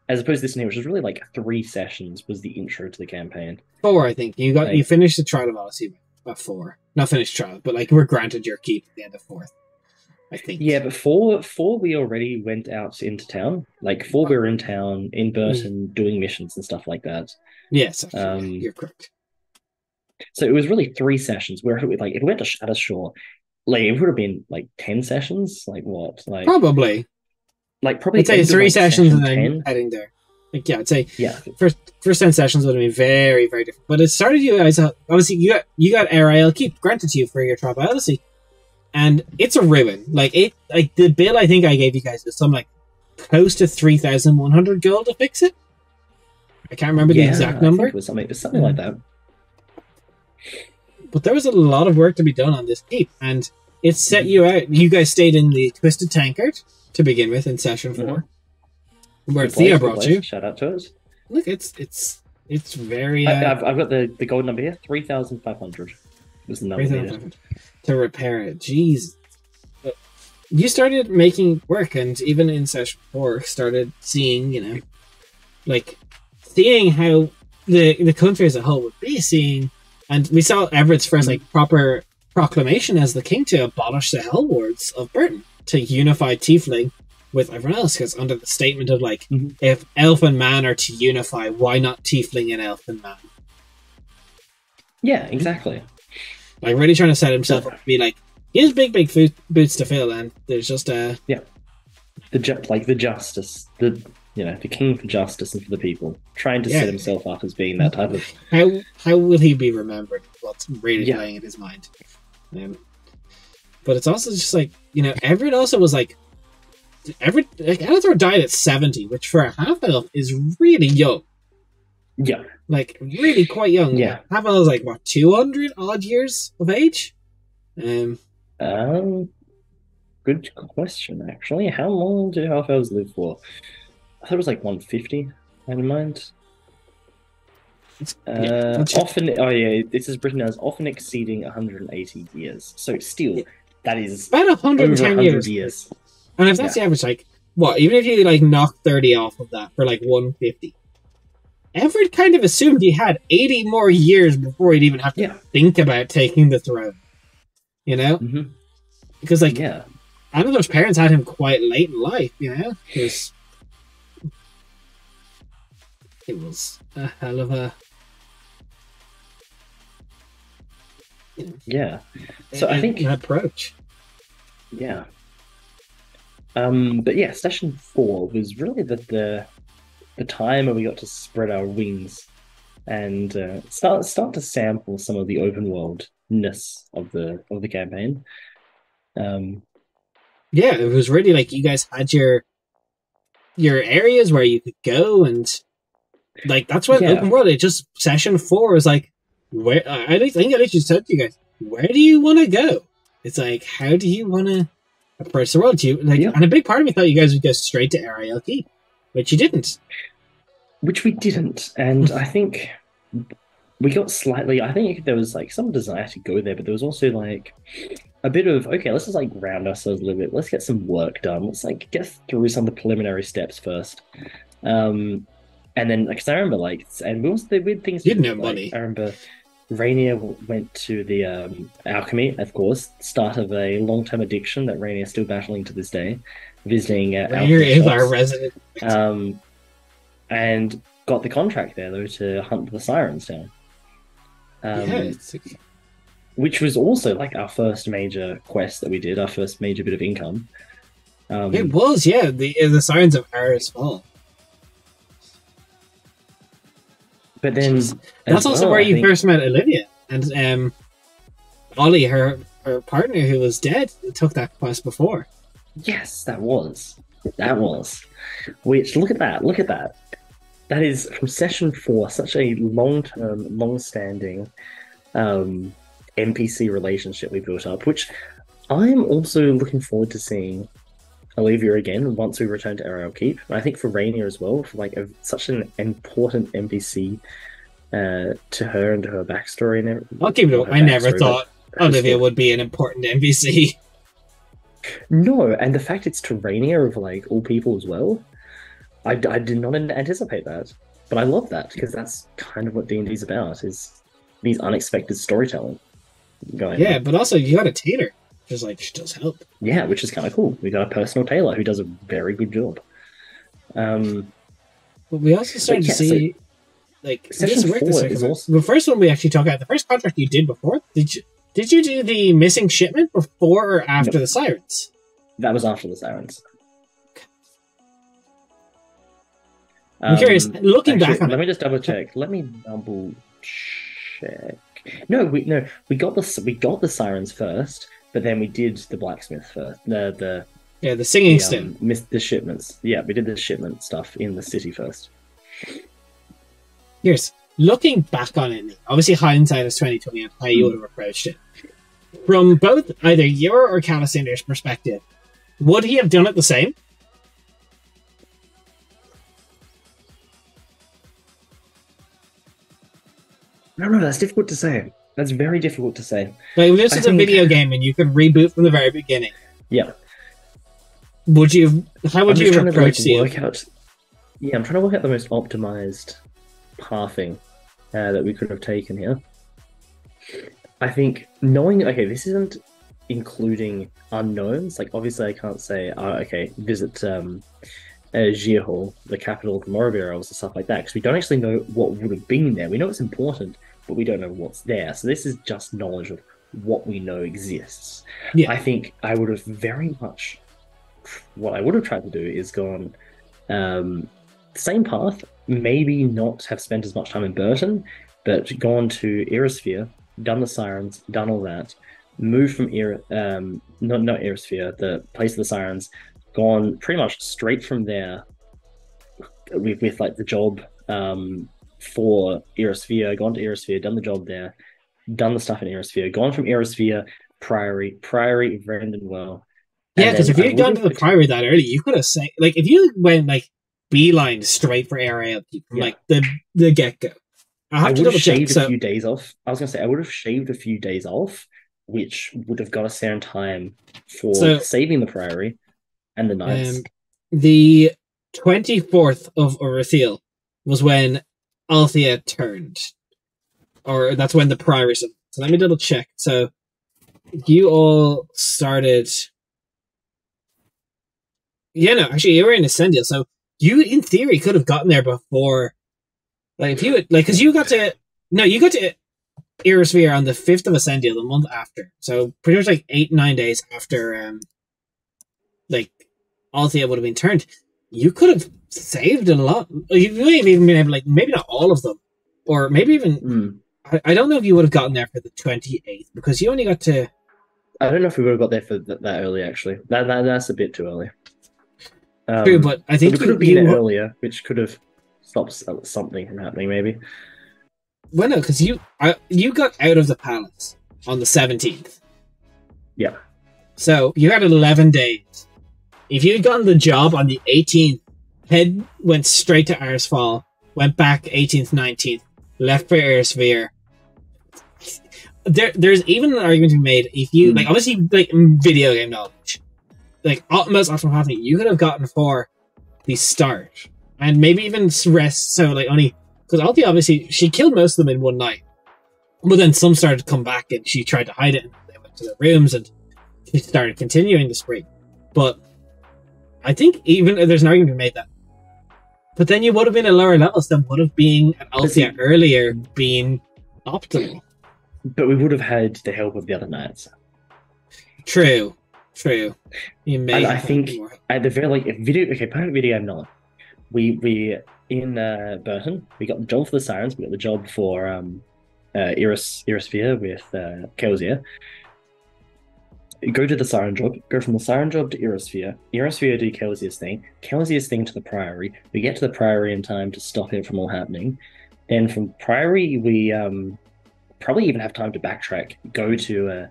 as opposed to this one here, which is really like 3 sessions was the intro to the campaign.
4, I think. You finished the Trial of Odyssey by 4. Not finished trial, but, like, we're granted your keep at the end of 4th. I think. Yeah,
but 4 we already went out into town. Like, 4 we were in town, in Burton, doing missions and stuff like that.
Yes, actually, you're correct.
So it was really 3 sessions where, like, if we went to Shadowshore, like, it would have been, like, 10 sessions? Like, what? Like,
probably.
Like, probably...
I'd say 3 sessions and then 10. Heading there. Like, yeah, I'd say first 10 sessions would have been very, very different. But it started you guys out... Obviously, you got RIL keep granted to you for your Trial by Odyssey. And it's a ruin. Like, the bill I think I gave you guys was some, like, close to 3,100 gold to fix it. I can't remember the exact number.
It was something like that.
But there was a lot of work to be done on this keep, and it set you out. You guys stayed in the Twisted Tankard to begin with in session 4, where Thea brought you.
Shout out to us.
Look, it's very.
I've got the gold number here. 3,500 was the number needed
to repair it. Jeez, but you started making work, and even in session 4, started seeing, seeing how the country as a whole would be seeing. And we saw Everett's first, like, proper proclamation as the king to abolish the Hell Wards of Burton, to unify Tiefling with everyone else, because under the statement of, like, if elf and man are to unify, why not Tiefling and elf and man?
Yeah, exactly.
Like, really trying to set himself up to be like, he has big boots to fill, and there's just the
justice, the king for justice and for the people, trying to set himself up as being that type of...
How will he be remembered? What's really playing in his mind? But it's also just like, Everett also was like... Alethor died at 70, which for a half-elf is really young.
Yeah.
Like, really quite young.
Yeah.
Half-elf was like, what, 200 odd years of age?
Good question, actually. How long do half-elves live for? I thought it was like 150, I had in mind. Often, oh yeah, this is written as often exceeding 180 years. So still, that is
about
over
110
100
years.
years.
And if that's the average, like, what, even if you, like, knock 30 off of that for, like, 150, Everett kind of assumed he had 80 more years before he'd even have to think about taking the throne. You know?
Mm-hmm.
Because, like, Anador's parents had him quite late in life, you know? Because it was a hell of a...
So I think...
an approach.
Yeah. But yeah, session 4 was really the time where we got to spread our wings and start to sample some of the open worldness of the campaign.
Yeah, it was really like you guys had your areas where you could go, and like that's when open world. It just session 4 was like, where I think I literally said to you guys, where do you want to go? It's like, how do you want to approach the world? Do you like? And a big part of me thought you guys would go straight to Ariel Keep, which you didn't.
Which we didn't, and I think we got slightly. I think there was like some desire to go there, but there was also like a bit of, okay, let's just like ground ourselves a little bit. Let's get some work done. Let's like get through some of the preliminary steps first. And then, because I remember like, and we also the weird things.
You didn't have money.
I remember Rainier went to the alchemy, of course, start of a long-term addiction that Rainier is still battling to this day, visiting
Rainier is our resident.
And got the contract there though to hunt the sirens down. Which was also like our first major quest that we did, our first major bit of income.
It was, the Sirens of Aris Fall.
But then
that's also where you first met Olivia, and Ollie, her partner who was dead, took that quest before.
Yes, that was. Which look at that. That is from session 4, such a long-term, long-standing NPC relationship we built up, which I'm also looking forward to seeing Olivia again once we return to Ariel Keep. And I think for Rainier as well, for like such an important NPC to her and to her backstory and everything.
I'll keep it up. I never thought Olivia would be an important NPC.
No, and the fact it's to Rainier of like all people as well, I did not anticipate that. But I love that because that's kind of what D&D's about, is these unexpected storytelling going on.
But also you got a tailor. Just like, she does help.
Yeah, which is kind of cool. We got a personal tailor who does a very good job.
But we also started to see, like,
session 4 is also...
The first one we actually talked about, the first contract you did before, did you do the missing shipment before or after the Sirens?
That was after the Sirens.
I'm curious, looking back on
let me just double check. No, we got the Sirens first, but then we did the blacksmith first. The
singing stone.
The shipments. Yeah, we did the shipment stuff in the city first.
Here's looking back on it. Obviously, hindsight is 2020 on how you would have approached it. From both either your or Calicinder's perspective, would he have done it the same?
I don't know. That's difficult to say. That's very difficult to say.
Like, if this is a video game and you could reboot from the very beginning.
Yeah.
Would you? How would you approach it?
I'm trying to work out the most optimized pathing that we could have taken here. I think knowing, this isn't including unknowns. Like, obviously, I can't say, visit Gearhall, the capital of the Moravia Elves and stuff like that, because we don't actually know what would have been there. We know it's important, but we don't know what's there. So this is just knowledge of what we know exists. Yeah. I think I would have very much... What I would have tried to do is gone same path, maybe not have spent as much time in Burton, but gone to Erosphere, done the Sirens, done all that, moved from not Erosphere, the place of the Sirens, gone pretty much straight from there with like the job for Erosphere, gone to Erosphere, done the job there, done the stuff in Erosphere, gone from Erosphere, Priory, Vrendenwell.
Yeah, because if you had gone to the Priory that early, you could have said, like, if you went like beeline straight for area from like the get-go, I have
I
to
would have
double check.
shaved a
So
few days off. I was gonna say I would have shaved a few days off, which would have got us there in time for
so
saving the Priory and the Knights.
the 24th of Orithiel was when Althea turned, or that's when the Priory. So let me double check. So you all started. Yeah, no, actually, you were in Ascendial, so you, in theory, could have gotten there before. Like, if you had, like, because you got to. No, you got to Irosphere on the 5th of Ascendial, the month after. So, pretty much like 8-9 days after, like, Althea would have been turned. You could have saved a lot. You may have even been able, like, maybe not all of them. Or maybe even. I don't know if you would have gotten there for the 28th, because you only got to.
I don't know if we would have got there for that early, actually. That's a bit too early.
True, but I think
we could have been earlier, which could have stopped something from happening, maybe.
Well, no, because you got out of the palace on the 17th.
Yeah.
So you had 11 days. If you had gotten the job on the 18th, Head went straight to Arsfall, went back 18th, 19th, left for Airsphere. There's even an argument to be made if you, like, obviously, like, video game knowledge. Like, most often happening, you could have gotten for the start. And maybe even rest, so, like, only... Because Althea, obviously, she killed most of them in one night. But then some started to come back, and she tried to hide it, and they went to their rooms, and she started continuing the spree. But I think even there's an argument to be made that. But then you would have been at lower levels, then would have been an Althea earlier been optimal.
But we would have had the help of the other knights.
True. You may.
And I think at the very perfect video game knowledge. We in Burton, we got the job for the Sirens, we got the job for Irosphere with Kelsier. Go to the Siren job, go from the Siren job to Irosphere do Kelsier's thing to the Priory. We get to the Priory in time to stop it from all happening. Then from Priory, we probably even have time to backtrack, go to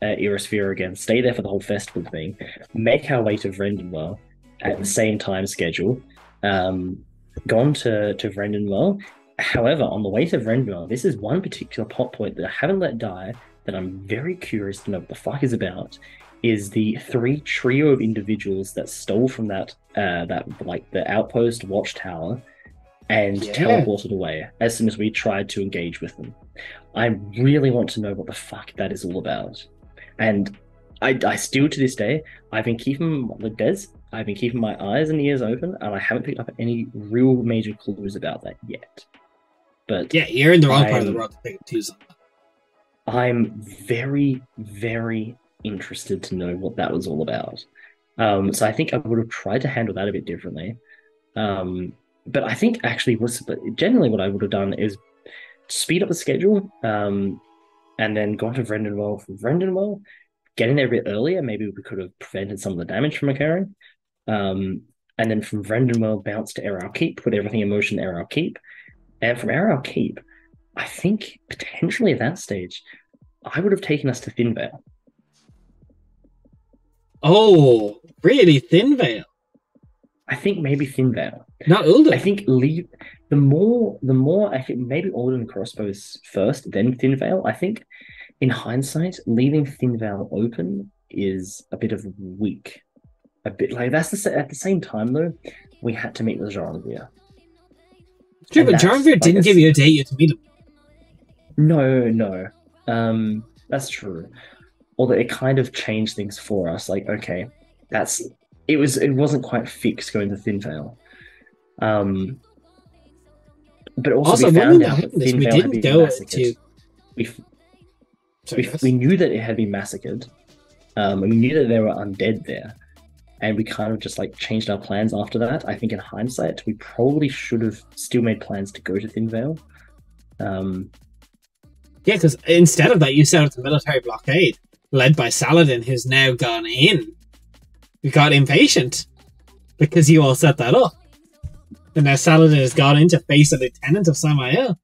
Irosphere again, stay there for the whole festival thing, make our way to Vrendenwell at the same time schedule, gone to Vrendenwell. However, on the way to Vrendenwell, this is one particular plot point that I haven't let die, that I'm very curious to know what the fuck is about, is the trio of individuals that stole from that the outpost watchtower and teleported away as soon as we tried to engage with them. I really want to know what the fuck that is all about. And I still, to this day, I've been keeping my eyes and ears open, and I haven't picked up any real major clues about that yet. But
yeah, you're in the wrong part of the world to pick up clues on that.
I'm very, very interested to know what that was all about. So I think I would have tried to handle that a bit differently. But I think actually generally what I would have done is speed up the schedule, and then gone to Vrendenwell. From Vrendenwell, getting there a bit earlier, maybe we could have prevented some of the damage from occurring. And then from Vrendenwell, bounce to Error Keep, put everything in motion Error Keep. And from Error Keep, I think potentially at that stage, I would have taken us to Thinvale.
Oh, really? Thinvale?
I think maybe Thinvale.
Not Ulden.
I think the more I think maybe Ulden Crossbows first, then Thinvale. I think in hindsight, leaving Thinvale open is a bit of weak. A bit like at the same time though, we had to meet with Jarnvir.
True, but Jarnvir didn't give you a date yet to meet him.
No. That's true. Although it kind of changed things for us. Like, okay, it wasn't quite fixed going to Thinvale. But also we found out that Thinvale had been massacred. We knew that it had been massacred. And we knew that there were undead there. And we kind of just like changed our plans after that. I think in hindsight, we probably should have still made plans to go to Thinvale.
Yeah, because instead of that, you set up the military blockade, led by Saladin, who's now gone in. You got impatient because you all set that up. And now Saladin has gone in to face a lieutenant of Samael.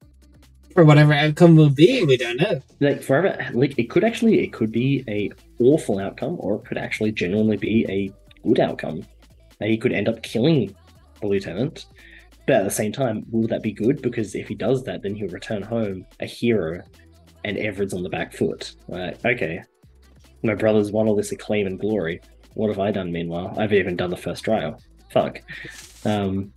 For whatever outcome will be, we don't know.
Like forever, like it could be a awful outcome, or it could actually genuinely be a good outcome. He could end up killing the lieutenant. But at the same time, will that be good? Because if he does that, then he'll return home a hero, and Everett's on the back foot. Like, okay, my brother's won all this acclaim and glory. What have I done meanwhile? I've even done the first trial. Fuck.
Might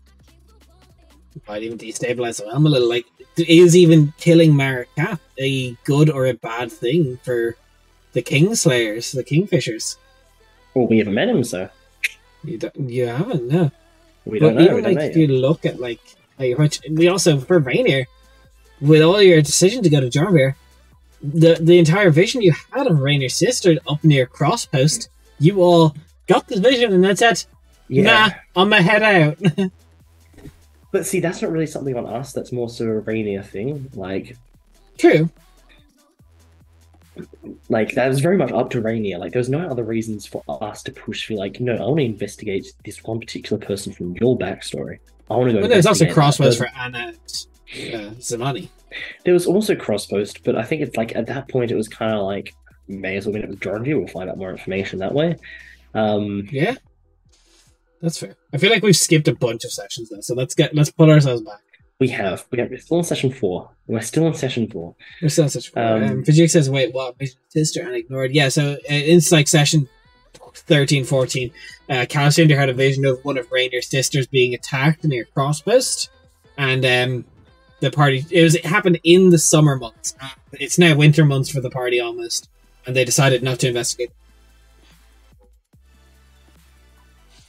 even destabilize him. I'm a little like, is even killing Maracap a good or a bad thing for the Kingslayers, the Kingfishers?
Well, we haven't met him, so
you haven't, no.
We don't know.
Even, like, if you look at like we also for Rainier, with all your decision to go to Jarvir, the entire vision you had of Rainier's sister up near Crosspost, you all got this vision and then said, "Nah, I'm gonna head out."
But see, that's not really something on us. That's more so a Rainier thing. Like,
true.
Like, that was very much up to Rainier. Like, there was no other reasons for us to push for, like, no, I want to investigate this one particular person from your backstory. I want to go.
But there's also Crosspost for Anna and Zamani.
There was also Crosspost, but I think it's like at that point it was kind of like, may as well meet up with Jordan. We'll find out more information that way.
Yeah, that's fair. I feel like we've skipped a bunch of sessions though, so let's put ourselves back.
We're still in session 4. We're still in session 4.
We're still in session 4. Vajik says, wait, what? Sister and ignored. Yeah, so in like session 13, 14, Calcinder had a vision of one of Rainier's sisters being attacked near Crosspost. And the party, it happened in the summer months. It's now winter months for the party almost. And they decided not to investigate.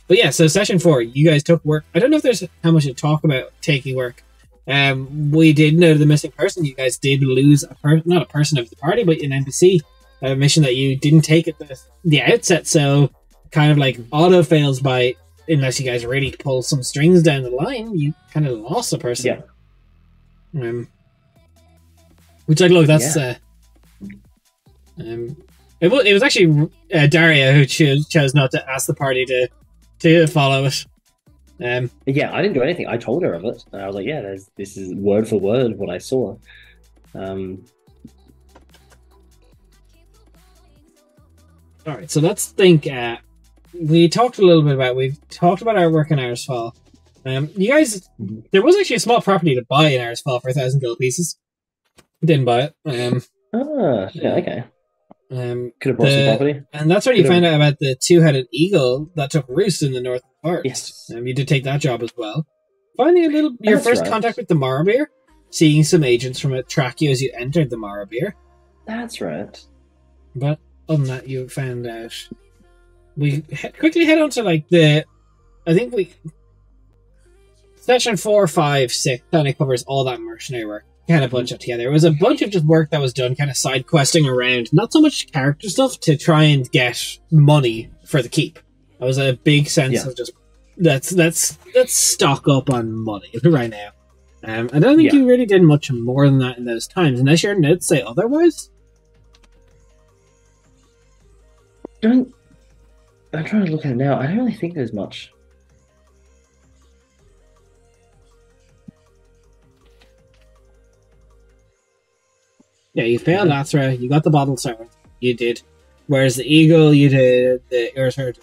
But yeah, so session 4, you guys took work. I don't know if there's how much to talk about taking work. We did know the missing person. You guys did lose not a person of the party, but an NPC, a mission that you didn't take at the outset. So kind of like auto fails by, unless you guys really pull some strings down the line, you kind of lost a person. Yeah. Which, like, look, that's it was actually Daria who chose not to ask the party to follow it.
Yeah, I didn't do anything. I told her of it. And I was like, yeah, this is word for word what I saw.
Alright, so let's think. We've talked about our work in Arsfall. You guys, there was actually a small property to buy in Arsfall for 1,000 gold pieces. Didn't buy it.
Okay. Could have bought some property.
And that's when you found out about the two-headed eagle that took roost in the North Forest.
Yes.
You did take that job as well. Finally, your first contact with the Marabir, seeing some agents from it track you as you entered the Marabir.
That's right.
But other than that, you found out. We quickly head on to like the. I think Section 4, 5, 6 kind of covers all that mercenary work. Kind of bunch it together. It was a bunch of just work that was done, kind of side questing around, not so much character stuff, to try and get money for the keep. That was a big sense of just let's stock up on money right now. I don't think you really did much more than that in those times, unless your notes say otherwise.
I'm trying to look at it now. I don't really think there's much.
Yeah, you failed Lathra, you got the bottle servant, you did. Whereas the Eagle, you did the Erisur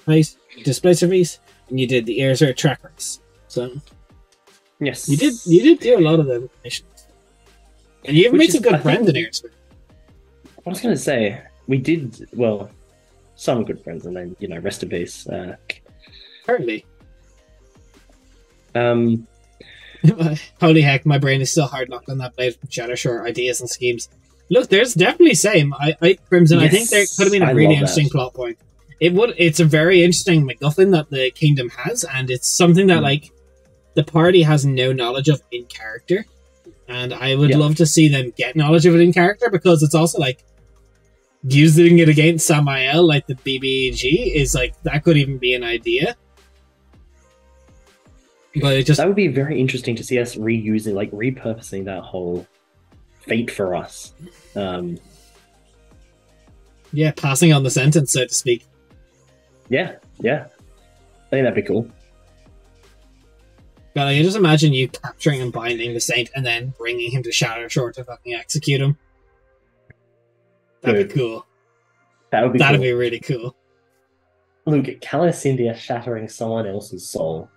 Displacer piece, and you did the Erisur Track Race. So,
yes,
you did do a lot of the missions, and you made some good friends in Erisur.
I was going to say we did some good friends, and then rest in peace.
Currently, holy heck, my brain is still hard locked on that blade from Shadowshore ideas and schemes. Look, there's definitely same. I Crimson. Yes, I think there could have been a really interesting plot point. It's a very interesting MacGuffin that the kingdom has, and it's something that like the party has no knowledge of in character. And I would love to see them get knowledge of it in character, because it's also like using it against Samael, like the BBG, is like that could even be an idea. But that
would be very interesting to see us reusing, like repurposing that whole fate for us.
Yeah, passing on the sentence, so to speak.
Yeah. I think that'd be cool.
God, I can just imagine you capturing and binding the Saint and then bringing him to Shadowshore to fucking execute him. That'd be cool. That'd be really cool.
Look, Calacindia shattering someone else's soul.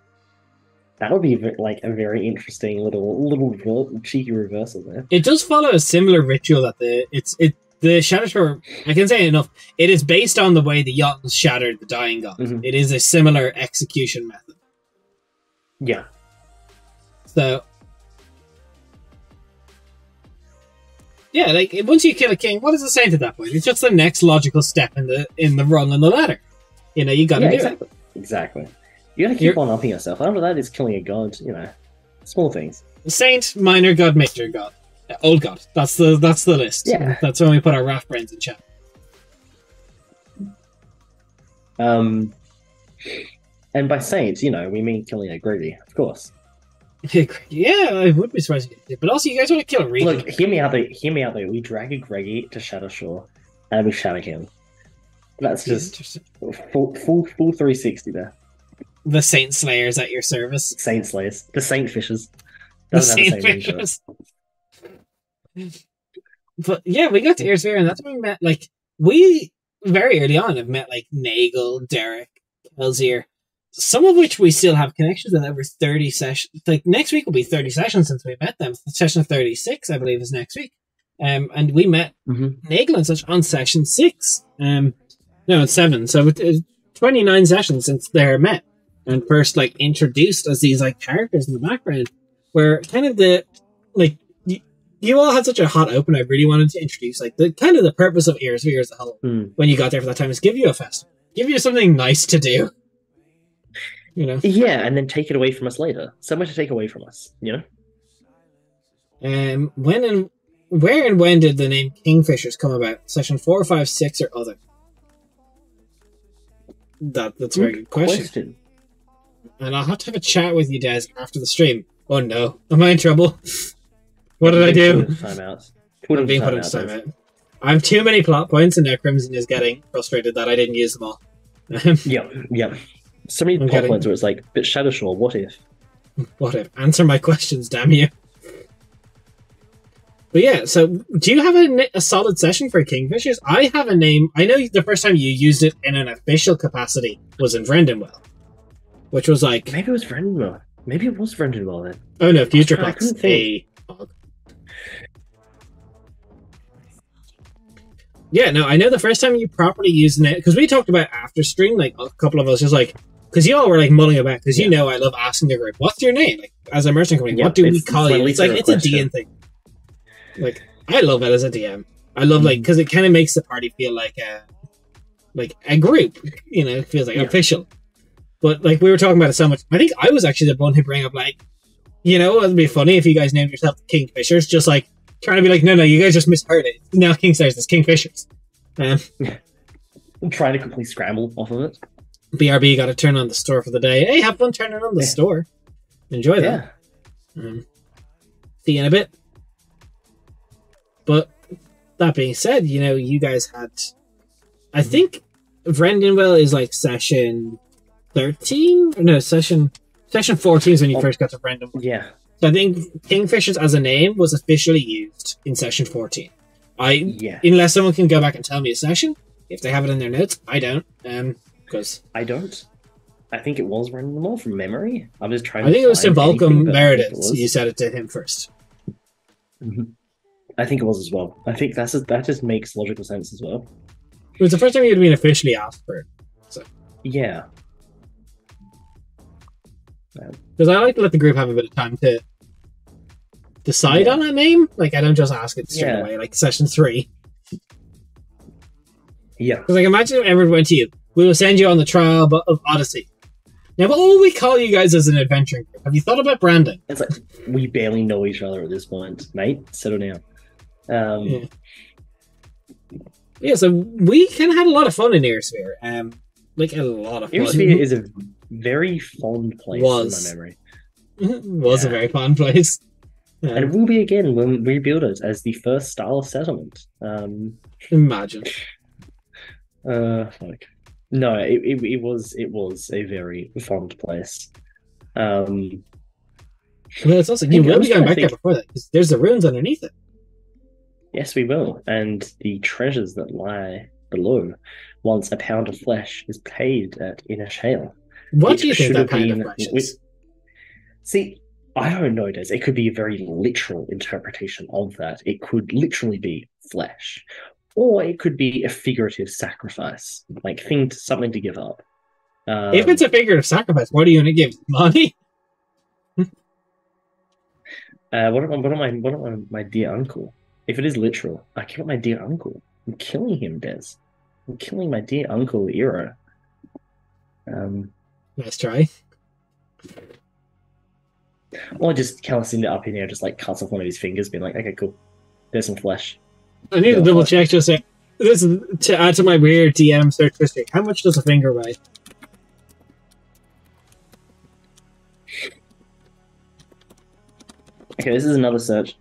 That would be like a very interesting little cheeky reversal there.
It does follow a similar ritual that the Shadow Shore. I can say enough. It is based on the way the Jotuns shattered the Dying God. It is a similar execution method.
Yeah.
So, yeah, like once you kill a king, what does it say at that point? It's just the next logical step in the rung on the ladder. You know, you got to do
exactly.
it.
Exactly. You got to keep on upping yourself. After that is killing a god. You know, small things.
Saint, minor god, major god, old god. That's the list.
Yeah.
That's when we put our raft brains in chat.
And by saint, you know, we mean killing a Greggy, of course.
Yeah, I would be surprised if you did. But also, you guys want to kill a Regan.
Look, hear me out though. Hear me out though. We drag a Greggy to Shadow Shore, and we shatter him. That's just full 360 there.
The Saint Slayers at your service.
Saint Slayers. The Saint Fishers.
The Saint Fishers. But yeah, we got to Earsphere, and that's when we met, like, we very early on have met, like, Nagel, Derek, Elzier, some of which we still have connections with over 30 sessions. Like, next week will be 30 sessions since we met them. Session 36, I believe, is next week. And we met Nagel and such on session 6. No, it's 7. So it's 29 sessions since they're met. And first, like, introduced as these, like, characters in the background. Where kind of the, like, you all had such a hot open. I really wanted to introduce, like, the kind of the purpose of Earsphere as a whole. When you got there for that time is give you a festival. Give you something nice to do. You know?
Yeah, and then take it away from us later. Somewhere to take away from us, you
know? Where and when did the name Kingfishers come about? Session 4, 5, 6, or other? That's a very good question. And I'll have to have a chat with you, Des, after the stream. Oh no. Am I in trouble? What did I do? I'm being put into timeout. I have too many plot points, and now Crimson is getting frustrated that I didn't use them all.
Yep. So many plot points where it's like, but Shadow Shore, what if?
What if? Answer my questions, damn you. But yeah, so do you have a solid session for Kingfishers? I have a name. I know the first time you used it in an official capacity was in Vrendenwell, which was like...
Maybe it was Vrendenwell. Maybe it was Vrendenwell then.
Oh no, Future Plots. Yeah, no, I know the first time you properly used it, because we talked about after stream, like a couple of us just like, because you all were like mulling about, because you know I love asking the group, what's your name? Like, as a merchant company, what do we call you? It's like, it's a DM thing. Like, I love it as a DM. I love, like, because it kind of makes the party feel like a group, you know, it feels like official. But, like, we were talking about it so much. I think I was actually the one who bring up, like, you know, it would be funny if you guys named yourself the Kingfishers, just like, trying to be like, no, you guys just misheard it. It's now KingSlayers, it's Kingfishers.
I'm trying to completely scramble off of it.
BRB got to turn on the store for the day. Hey, have fun turning on the store. Enjoy that. See you in a bit. But that being said, you know, you guys had... I think Vrendenwell is like session 13? No, session 14 is when you first got to Vrendenwell.
Yeah.
So I think Kingfishers as a name was officially used in session 14. Unless someone can go back and tell me a session, if they have it in their notes, I don't. Because
I don't. I think it was Vrendenwell from memory. I'm just trying.
I think it was Symbolcum Meredith. You said it to him first.
I think it was as well. I think that just makes logical sense as well.
It was the first time you had been officially asked for it. So.
Yeah.
Because I like to let the group have a bit of time to decide on a name. Like, I don't just ask it straight away, like session 3.
Yeah.
Because, like, imagine if everyone went to you. We will send you on the trial of Odyssey. Now, what will we call you guys as an adventuring group? Have you thought about branding?
It's like, we barely know each other at this point, mate. Settle down.
Yeah, so we kind of had a lot of fun in Earsphere. Like, a lot of fun.
Earsphere is a very fond place in my memory.
Was a very fun place.
And it will be again when we build it as the first style of settlement.
Imagine.
No, it was a very fond place.
Well, it's also you will be going back there before that because there's the ruins underneath it.
Yes, we will, and the treasures that lie below. Once a pound of flesh is paid at Inner Shale.
What do you think that pound of flesh is?
See, I don't know, Des. It could be a very literal interpretation of that. It could literally be flesh, or it could be a figurative sacrifice, like something to give up.
If it's a figurative sacrifice, what are you going to give? Money?
What about my dear uncle? If it is literal, I kill my dear uncle. I'm killing him, Des. I'm killing my dear uncle, Iro.
Nice try.
Or just Calicinda up in there, just like cuts off one of his fingers, being like, okay, cool. There's some flesh.
I need to double check just this is to add to my weird DM search history. How much does a finger weigh?
Okay, this is another search.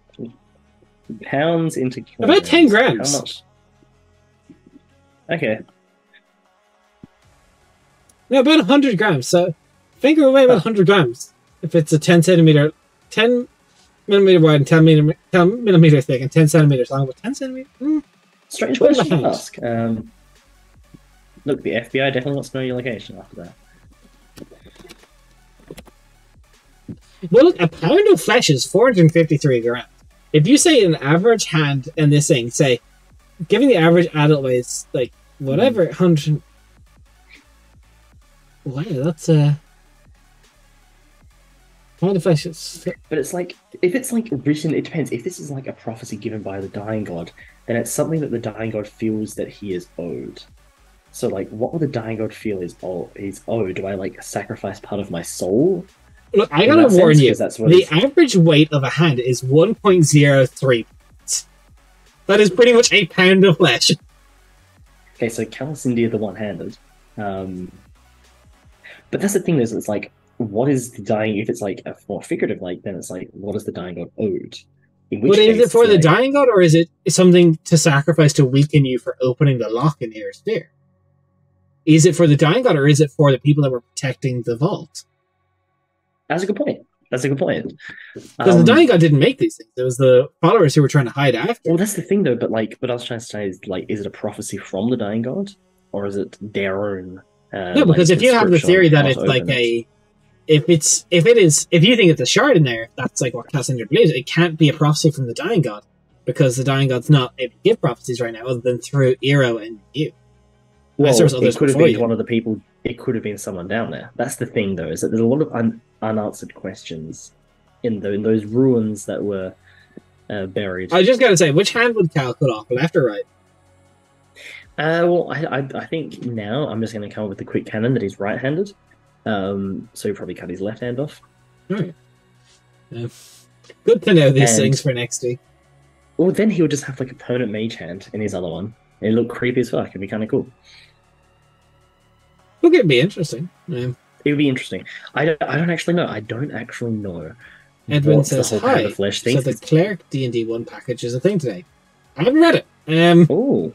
Pounds into kilograms.
About 10 grams.
How much? Okay.
No, about 100 grams. So, finger will weigh about 100 grams. If it's a 10 millimeter wide and 10 millimeter thick and 10 centimeters long, but 10 centimeters?
Strange question to ask. Look, the FBI definitely wants to know your location after that.
Well, look, a pound of flesh is 453 grams. If you say an average hand in this thing, say, giving the average adult weighs, like, whatever, 100... Wow, that's a... pound of flesh is...
But it's like, if it's like written, it depends. If this is like a prophecy given by the Dying God, then it's something that the Dying God feels that he is owed. So, like, what would the Dying God feel is owed? Do I, like, sacrifice part of my soul?
Look, I gotta warn you, the average weight of a hand is 1.03 pounds. That is pretty much a pound of flesh.
Okay, so Calicindia the one-handed. But that's the thing, is it's like, what is the Dying... If it's like a more figurative, like, then it's like, what is the Dying God owed?
But is it for the Dying God, or is it something to sacrifice to weaken you for opening the lock in your sphere? Is it for the Dying God, or is it for the people that were protecting the vault?
That's a good point.
Because the Dying God didn't make these things. It was the followers who were trying to hide after.
Well, that's the thing, though. But what I was trying to say is, like, is it a prophecy from the Dying God, or is it their own?
No, because if you have the theory that it's like if you think it's a shard in there, that's like what Cassandra believes. It can't be a prophecy from the Dying God, because the Dying God's not able to give prophecies right now, other than through Iro and you.
Well, it could have been one of the people. It could have been someone down there. That's the thing, though, is that there's a lot of unanswered questions in those ruins that were buried.
I just gotta say, which hand would Cal cut off, left or right?
Well, I think now I'm just going to come up with the quick canon that he's right-handed. So he'll probably cut his left hand off.
Right. Good to know these things for next week.
Well, then he'll just have like a permanent mage hand in his other one. It'd look creepy as fuck. It'd be kind of cool.
Look, it'd be interesting.
It would be interesting. I don't actually know.
Edwin says, hi,
flesh
so the Cleric D&D 1 package is a thing today. I haven't read it.
Oh.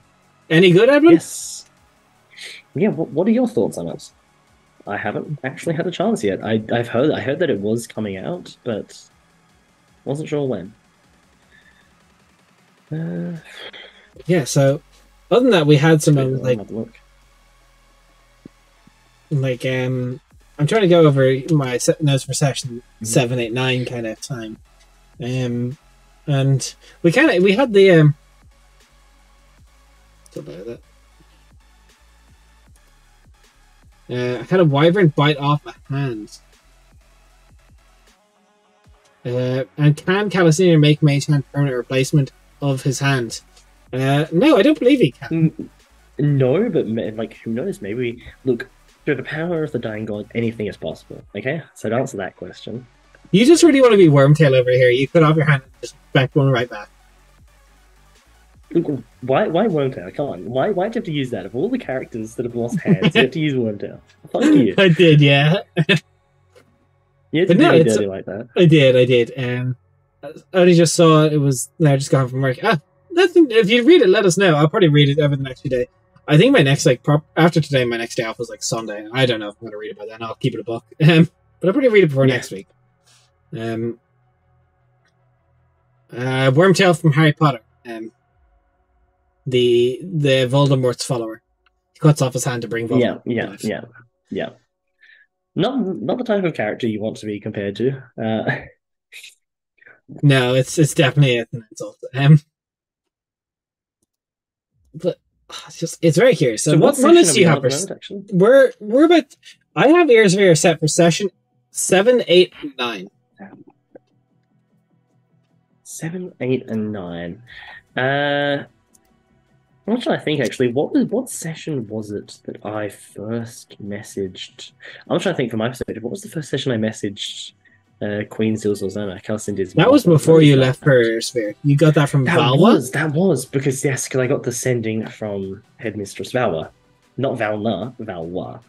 Any good, Edwin?
Yes. Yeah, what are your thoughts on it? I haven't actually had a chance yet. I heard that it was coming out, but wasn't sure when.
Yeah, so other than that, we had some I'm trying to go over my notes for session 7, 8, 9 kind of time, and we had the I had a wyvern bite off my hand. And can Calicindia make Mage Hand permanent replacement of his hand? No, I don't believe he can.
No, but like, who knows? Maybe look, through the power of the Dying God, anything is possible. Okay, so to answer that question,
you just really want to be Wormtail over here. You cut off your hand and just back one right back.
Look, why Wormtail? Come on, why do you have to use that? Of all the characters that have lost hands, you have to use Wormtail. Fuck you.
I did, yeah.
You had to do dirty like that.
I did. I only just saw it was now just gone from work. If you read it, let us know. I'll probably read it over the next few days. I think my next after today, my next day off was like Sunday. I don't know if I'm going to read it by then. I'll keep it a book. But I'll probably read it before next week. Wormtail from Harry Potter. The Voldemort's follower. He cuts off his hand to bring Voldemort.
Yeah. Not the type of character you want to be compared to.
No, it's definitely an insult. But it's very curious. So,
so what
what
session
list
are
do you
we on
have?
at the moment, actually?
We're about. I have Ears of Ear set for session 7, 8, and 9.
7, 8, and 9. What should I think actually? What session was it that I first messaged? I'm trying to think from my perspective. What was the first session I messaged Queen Zills or Zona? Calcinda's
That was
mother.
before
When was
you
that?
left for Sphere. You got that from Valwa?
That was because yes, because I got the sending from Headmistress Valwa, not Valna, Valwa,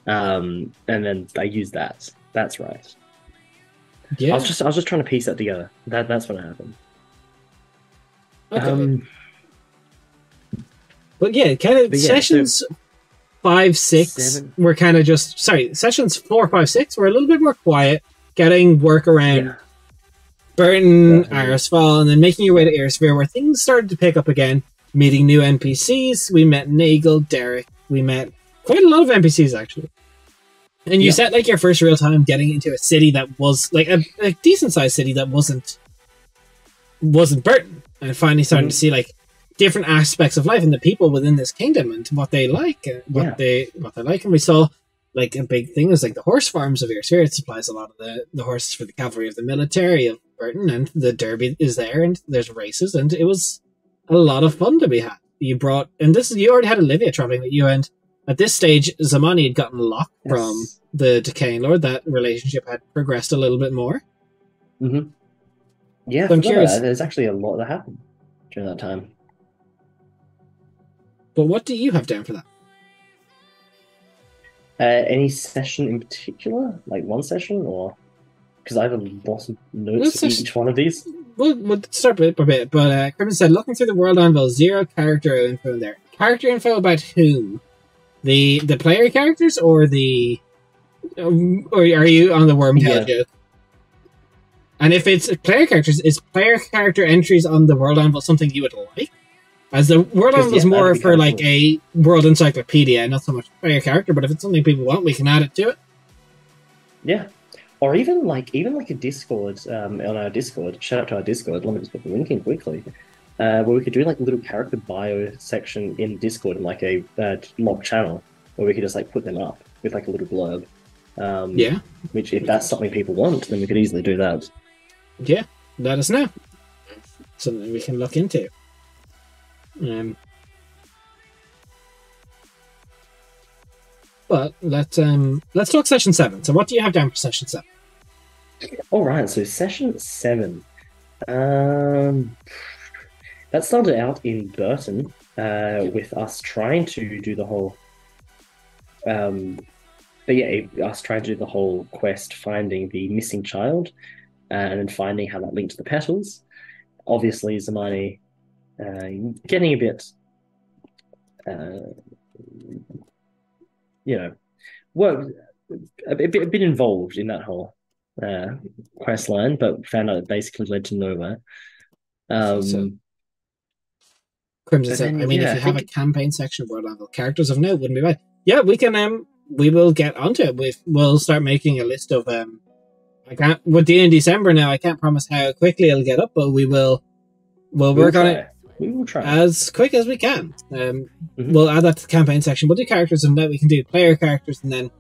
and then I used that. That's right.
Yeah.
I was just trying to piece that together. That's what happened.
Okay. But yeah, kind of sessions
so
5, 6 were kind of just sessions 4, 5, 6 were a little bit more quiet, getting work around Burton, Arisfall, and then making your way to Airsphere, where things started to pick up again, meeting new NPCs. We met Nagel, Derek, we met quite a lot of NPCs actually. And you set like your first real time getting into a city that was like a decent sized city that wasn't Burton, and finally starting to see like different aspects of life and the people within this kingdom and what they like, what they like. And we saw like a big thing is like the horse farms of Airsphere. It supplies a lot of the horses for the cavalry of the military of Burton, and the Derby is there, and there's races, and it was a lot of fun to be had. You brought, and this is, you already had Olivia traveling with you, and at this stage Zamani had gotten locked from the Decaying Lord. That relationship had progressed a little bit more.
Yeah, so I'm curious. There's actually a lot that happened during that time.
But what do you have down for that?
Any session in particular? Like one session, or because I have a lot of notes for each one of these?
We'll start bit by bit, but Crimson said, looking through the world anvil, 0 character info in there. Character info about whom? The player characters, or the... or are you on the Wormtail joke? And if it's player characters, is player character entries on the world anvil something you would like? As the world anvil is more for like a world encyclopedia, not so much player character, but if it's something people want, we can add it to it.
Yeah. Or even like a Discord, on our Discord, shout out to our Discord, let me just put the link in quickly, where we could do like a little character bio section in Discord in like a mock channel, where we could just like put them up with like a little blurb. Which if that's something people want, then we could easily do that.
Yeah, let us know. Something we can look into. But let's talk session 7. So what do you have down for session 7?
All right, so session 7. That started out in Burton, with us trying to do the whole us trying to do the whole quest finding the missing child, and then finding how that linked to the petals. Obviously, Zamani getting a bit, a bit involved in that whole quest line, but found out it basically led to nowhere.
Crimson said, if you have a campaign section of World Anvil, characters of note wouldn't be bad. Yeah, we can. We will get onto it. We'll start making a list of. I can't. We're in December now. I can't promise how quickly it'll get up, but we will. We'll work on it.
We will try
as quick as we can. We'll add that to the campaign section. We'll do characters of note. We can do player characters, and then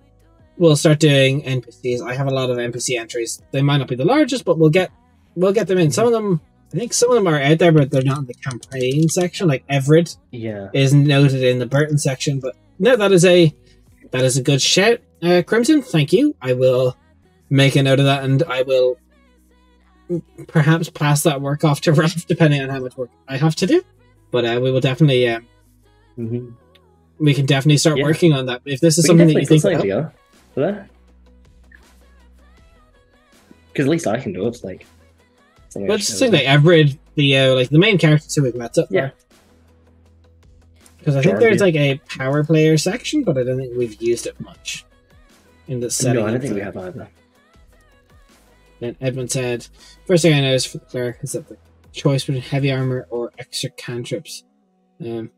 we'll start doing NPCs. I have a lot of NPC entries. They might not be the largest, but we'll get them in. Some of them. I think some of them are out there, but they're not in the campaign section. Like Everett is noted in the Burton section. But no, that is a good shout, Crimson. Thank you. I will make a note of that, and I will perhaps pass that work off to Ralph, depending on how much work I have to do. But we will definitely, we can definitely start working on that. If this is something that you think will help.
Because at least I can do it. Like.
Well, just think like Everett, the main characters who we've met up.
Yeah.
Because I think there's like a power player section, but I don't think we've used it much in the setting.
No, I don't think we have either.
Then Edmund said, first thing I noticed for the cleric is that the choice between heavy armor or extra cantrips. To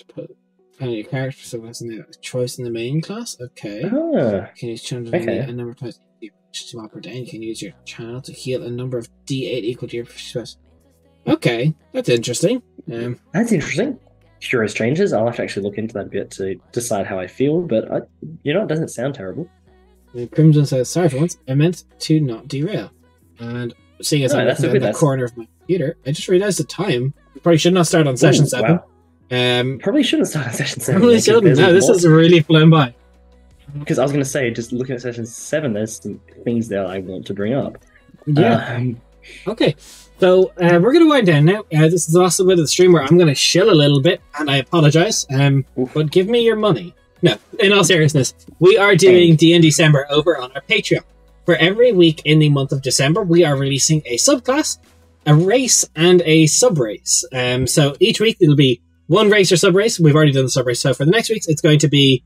put Your character so has a choice in the main class. Okay.
Ah,
You can use channel
okay.
a number of times to up or down. You can use your channel to heal a number of D8 equal to your stress. Okay, that's interesting.
That's interesting. Curious changes. I'll have to actually look into that a bit to decide how I feel, but it doesn't sound terrible.
Crimson says, "Sorry for once. I meant to not derail." And seeing as I'm in the corner of my computer, I just realized the time. We probably should not start on session 7. Wow.
Probably shouldn't start on session 7.
Probably shouldn't. No, this is really flown by.
Because I was going to say, just looking at session 7, there's some things there I want to bring up.
Yeah. Okay. So we're going to wind down now. This is the last bit of the stream where I'm going to shill a little bit, and I apologize. But give me your money. No, in all seriousness, we are doing D&D December over on our Patreon. For every week in the month of December, we are releasing a subclass, a race, and a sub-race. So each week it'll be one race or sub-race. We've already done the sub-race, so for the next week it's going to be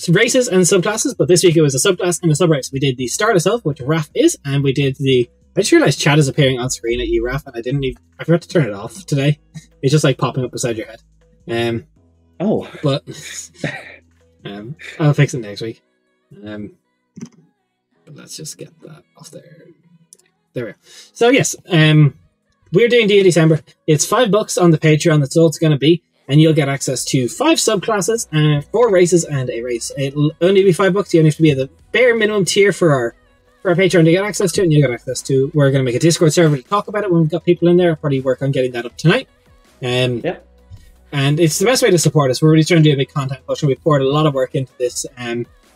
races and subclasses, but this week it was a subclass and a sub-race. We did the Start Us Off, which Raph is, and we did the... I just realized chat is appearing on screen at you, Raph, and I forgot to turn it off today. It's just like popping up beside your head. But I'll fix it next week. But let's just get that off there. There we go. So yes, we're doing D&D December. It's $5 on the Patreon. That's all it's going to be, and you'll get access to 5 subclasses, 4 races, and a race. It'll only be $5. You only have to be at the bare minimum tier for our Patreon to get access to it, and you'll get access to. We're going to make a Discord server to talk about it when we've got people in there. I'll probably work on getting that up tonight.
Yeah.
And it's the best way to support us. We're really trying to do a big content push, and we poured a lot of work into this.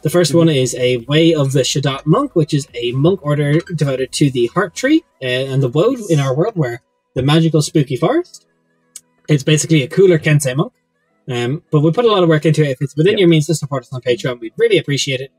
The first one is a Way of the Shadat Monk, which is a monk order devoted to the Heart Tree and the Woad in our world, where the magical spooky forest. It's basically a cooler Kensei monk. But we put a lot of work into it. If it's within your means to support us on Patreon, we'd really appreciate it.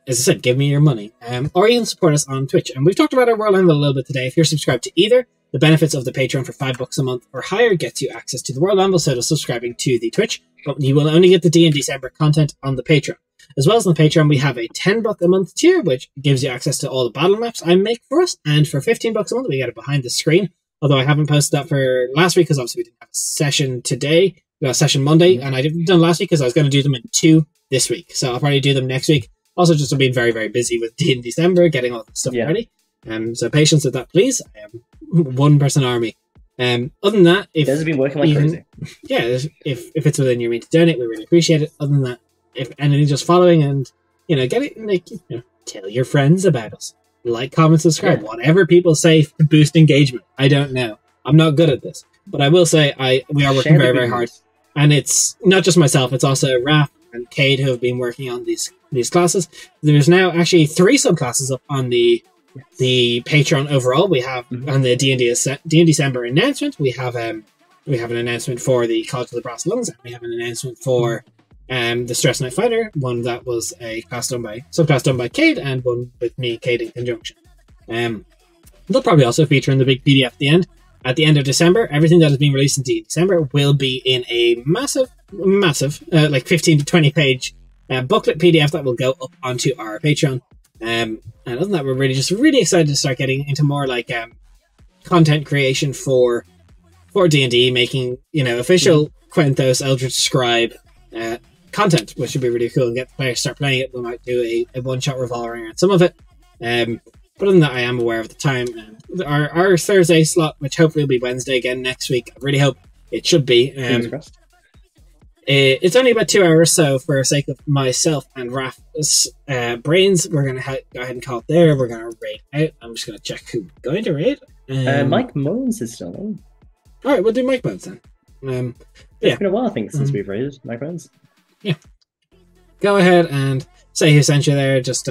As I said, give me your money. Or you can support us on Twitch. And we've talked about our World Anvil a little bit today. If you're subscribed to either, the benefits of the Patreon for $5 a month or higher gets you access to the World Anvil, so does subscribing to the Twitch. But you will only get the D&D December content on the Patreon. As well as on the Patreon, we have a $10 a month tier, which gives you access to all the battle maps I make for us. And for $15 a month, we get it behind the screen. Although I haven't posted that for last week, because obviously we didn't have a session today, session Monday, and I didn't done last week because I was going to do them in 2 this week. So I'll probably do them next week. Also, just been very, very busy with D&D December, getting all the stuff ready. So patience with that, please. One-person army. Other than that, if
has been working like crazy.
Yeah, if it's within your means to donate, we really appreciate it. Other than that, if anything, just following and get it, tell your friends about us. Like, comment, subscribe, whatever people say to boost engagement. I don't know. I'm not good at this, but I will say we are working very, very hard. And it's not just myself; it's also Raph and Cade who have been working on these classes. There's now actually 3 subclasses up on the Patreon overall. We have on the D&D December announcement. We have an announcement for the College of the Brass Lungs, and we have an announcement for the Stress Night Fighter, one that was a subclass done by Cade, and one with me, Cade, in conjunction. They'll probably also feature in the big PDF at the end of December. Everything that has been released in December will be in a massive, like 15 to 20 page booklet PDF that will go up onto our Patreon. And other than that, we're really excited to start getting into more like content creation for D&D, making official Quenthos Eldritch Scribe content, which would be really cool, and get the players start playing it. We might do a one-shot revolving around some of it. But other than that, I am aware of the time. Our Thursday slot, which hopefully will be Wednesday again next week. I really hope it should be. It's only about 2 hours, so for the sake of myself and Raph's brains, we're going to go ahead and call it there. We're going to raid out. I'm just going to check who's going to raid.
Mike Moans is still on.
All right, we'll do Mike Moans then.
It's been a while, I think, since we've raided Mike Moans.
Yeah. Go ahead and say who sent you there. Just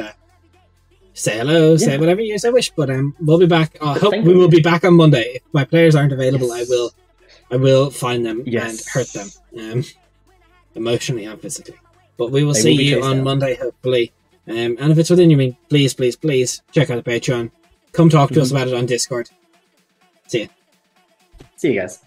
say hello, say whatever you wish. But we'll be back. I hope we will be back on Monday. If my players aren't available, I will find them and hurt them, emotionally and physically. But we will see you on Monday, hopefully. And if it's within your means, please check out the Patreon. Come talk to us about it on Discord. See you.
See you guys.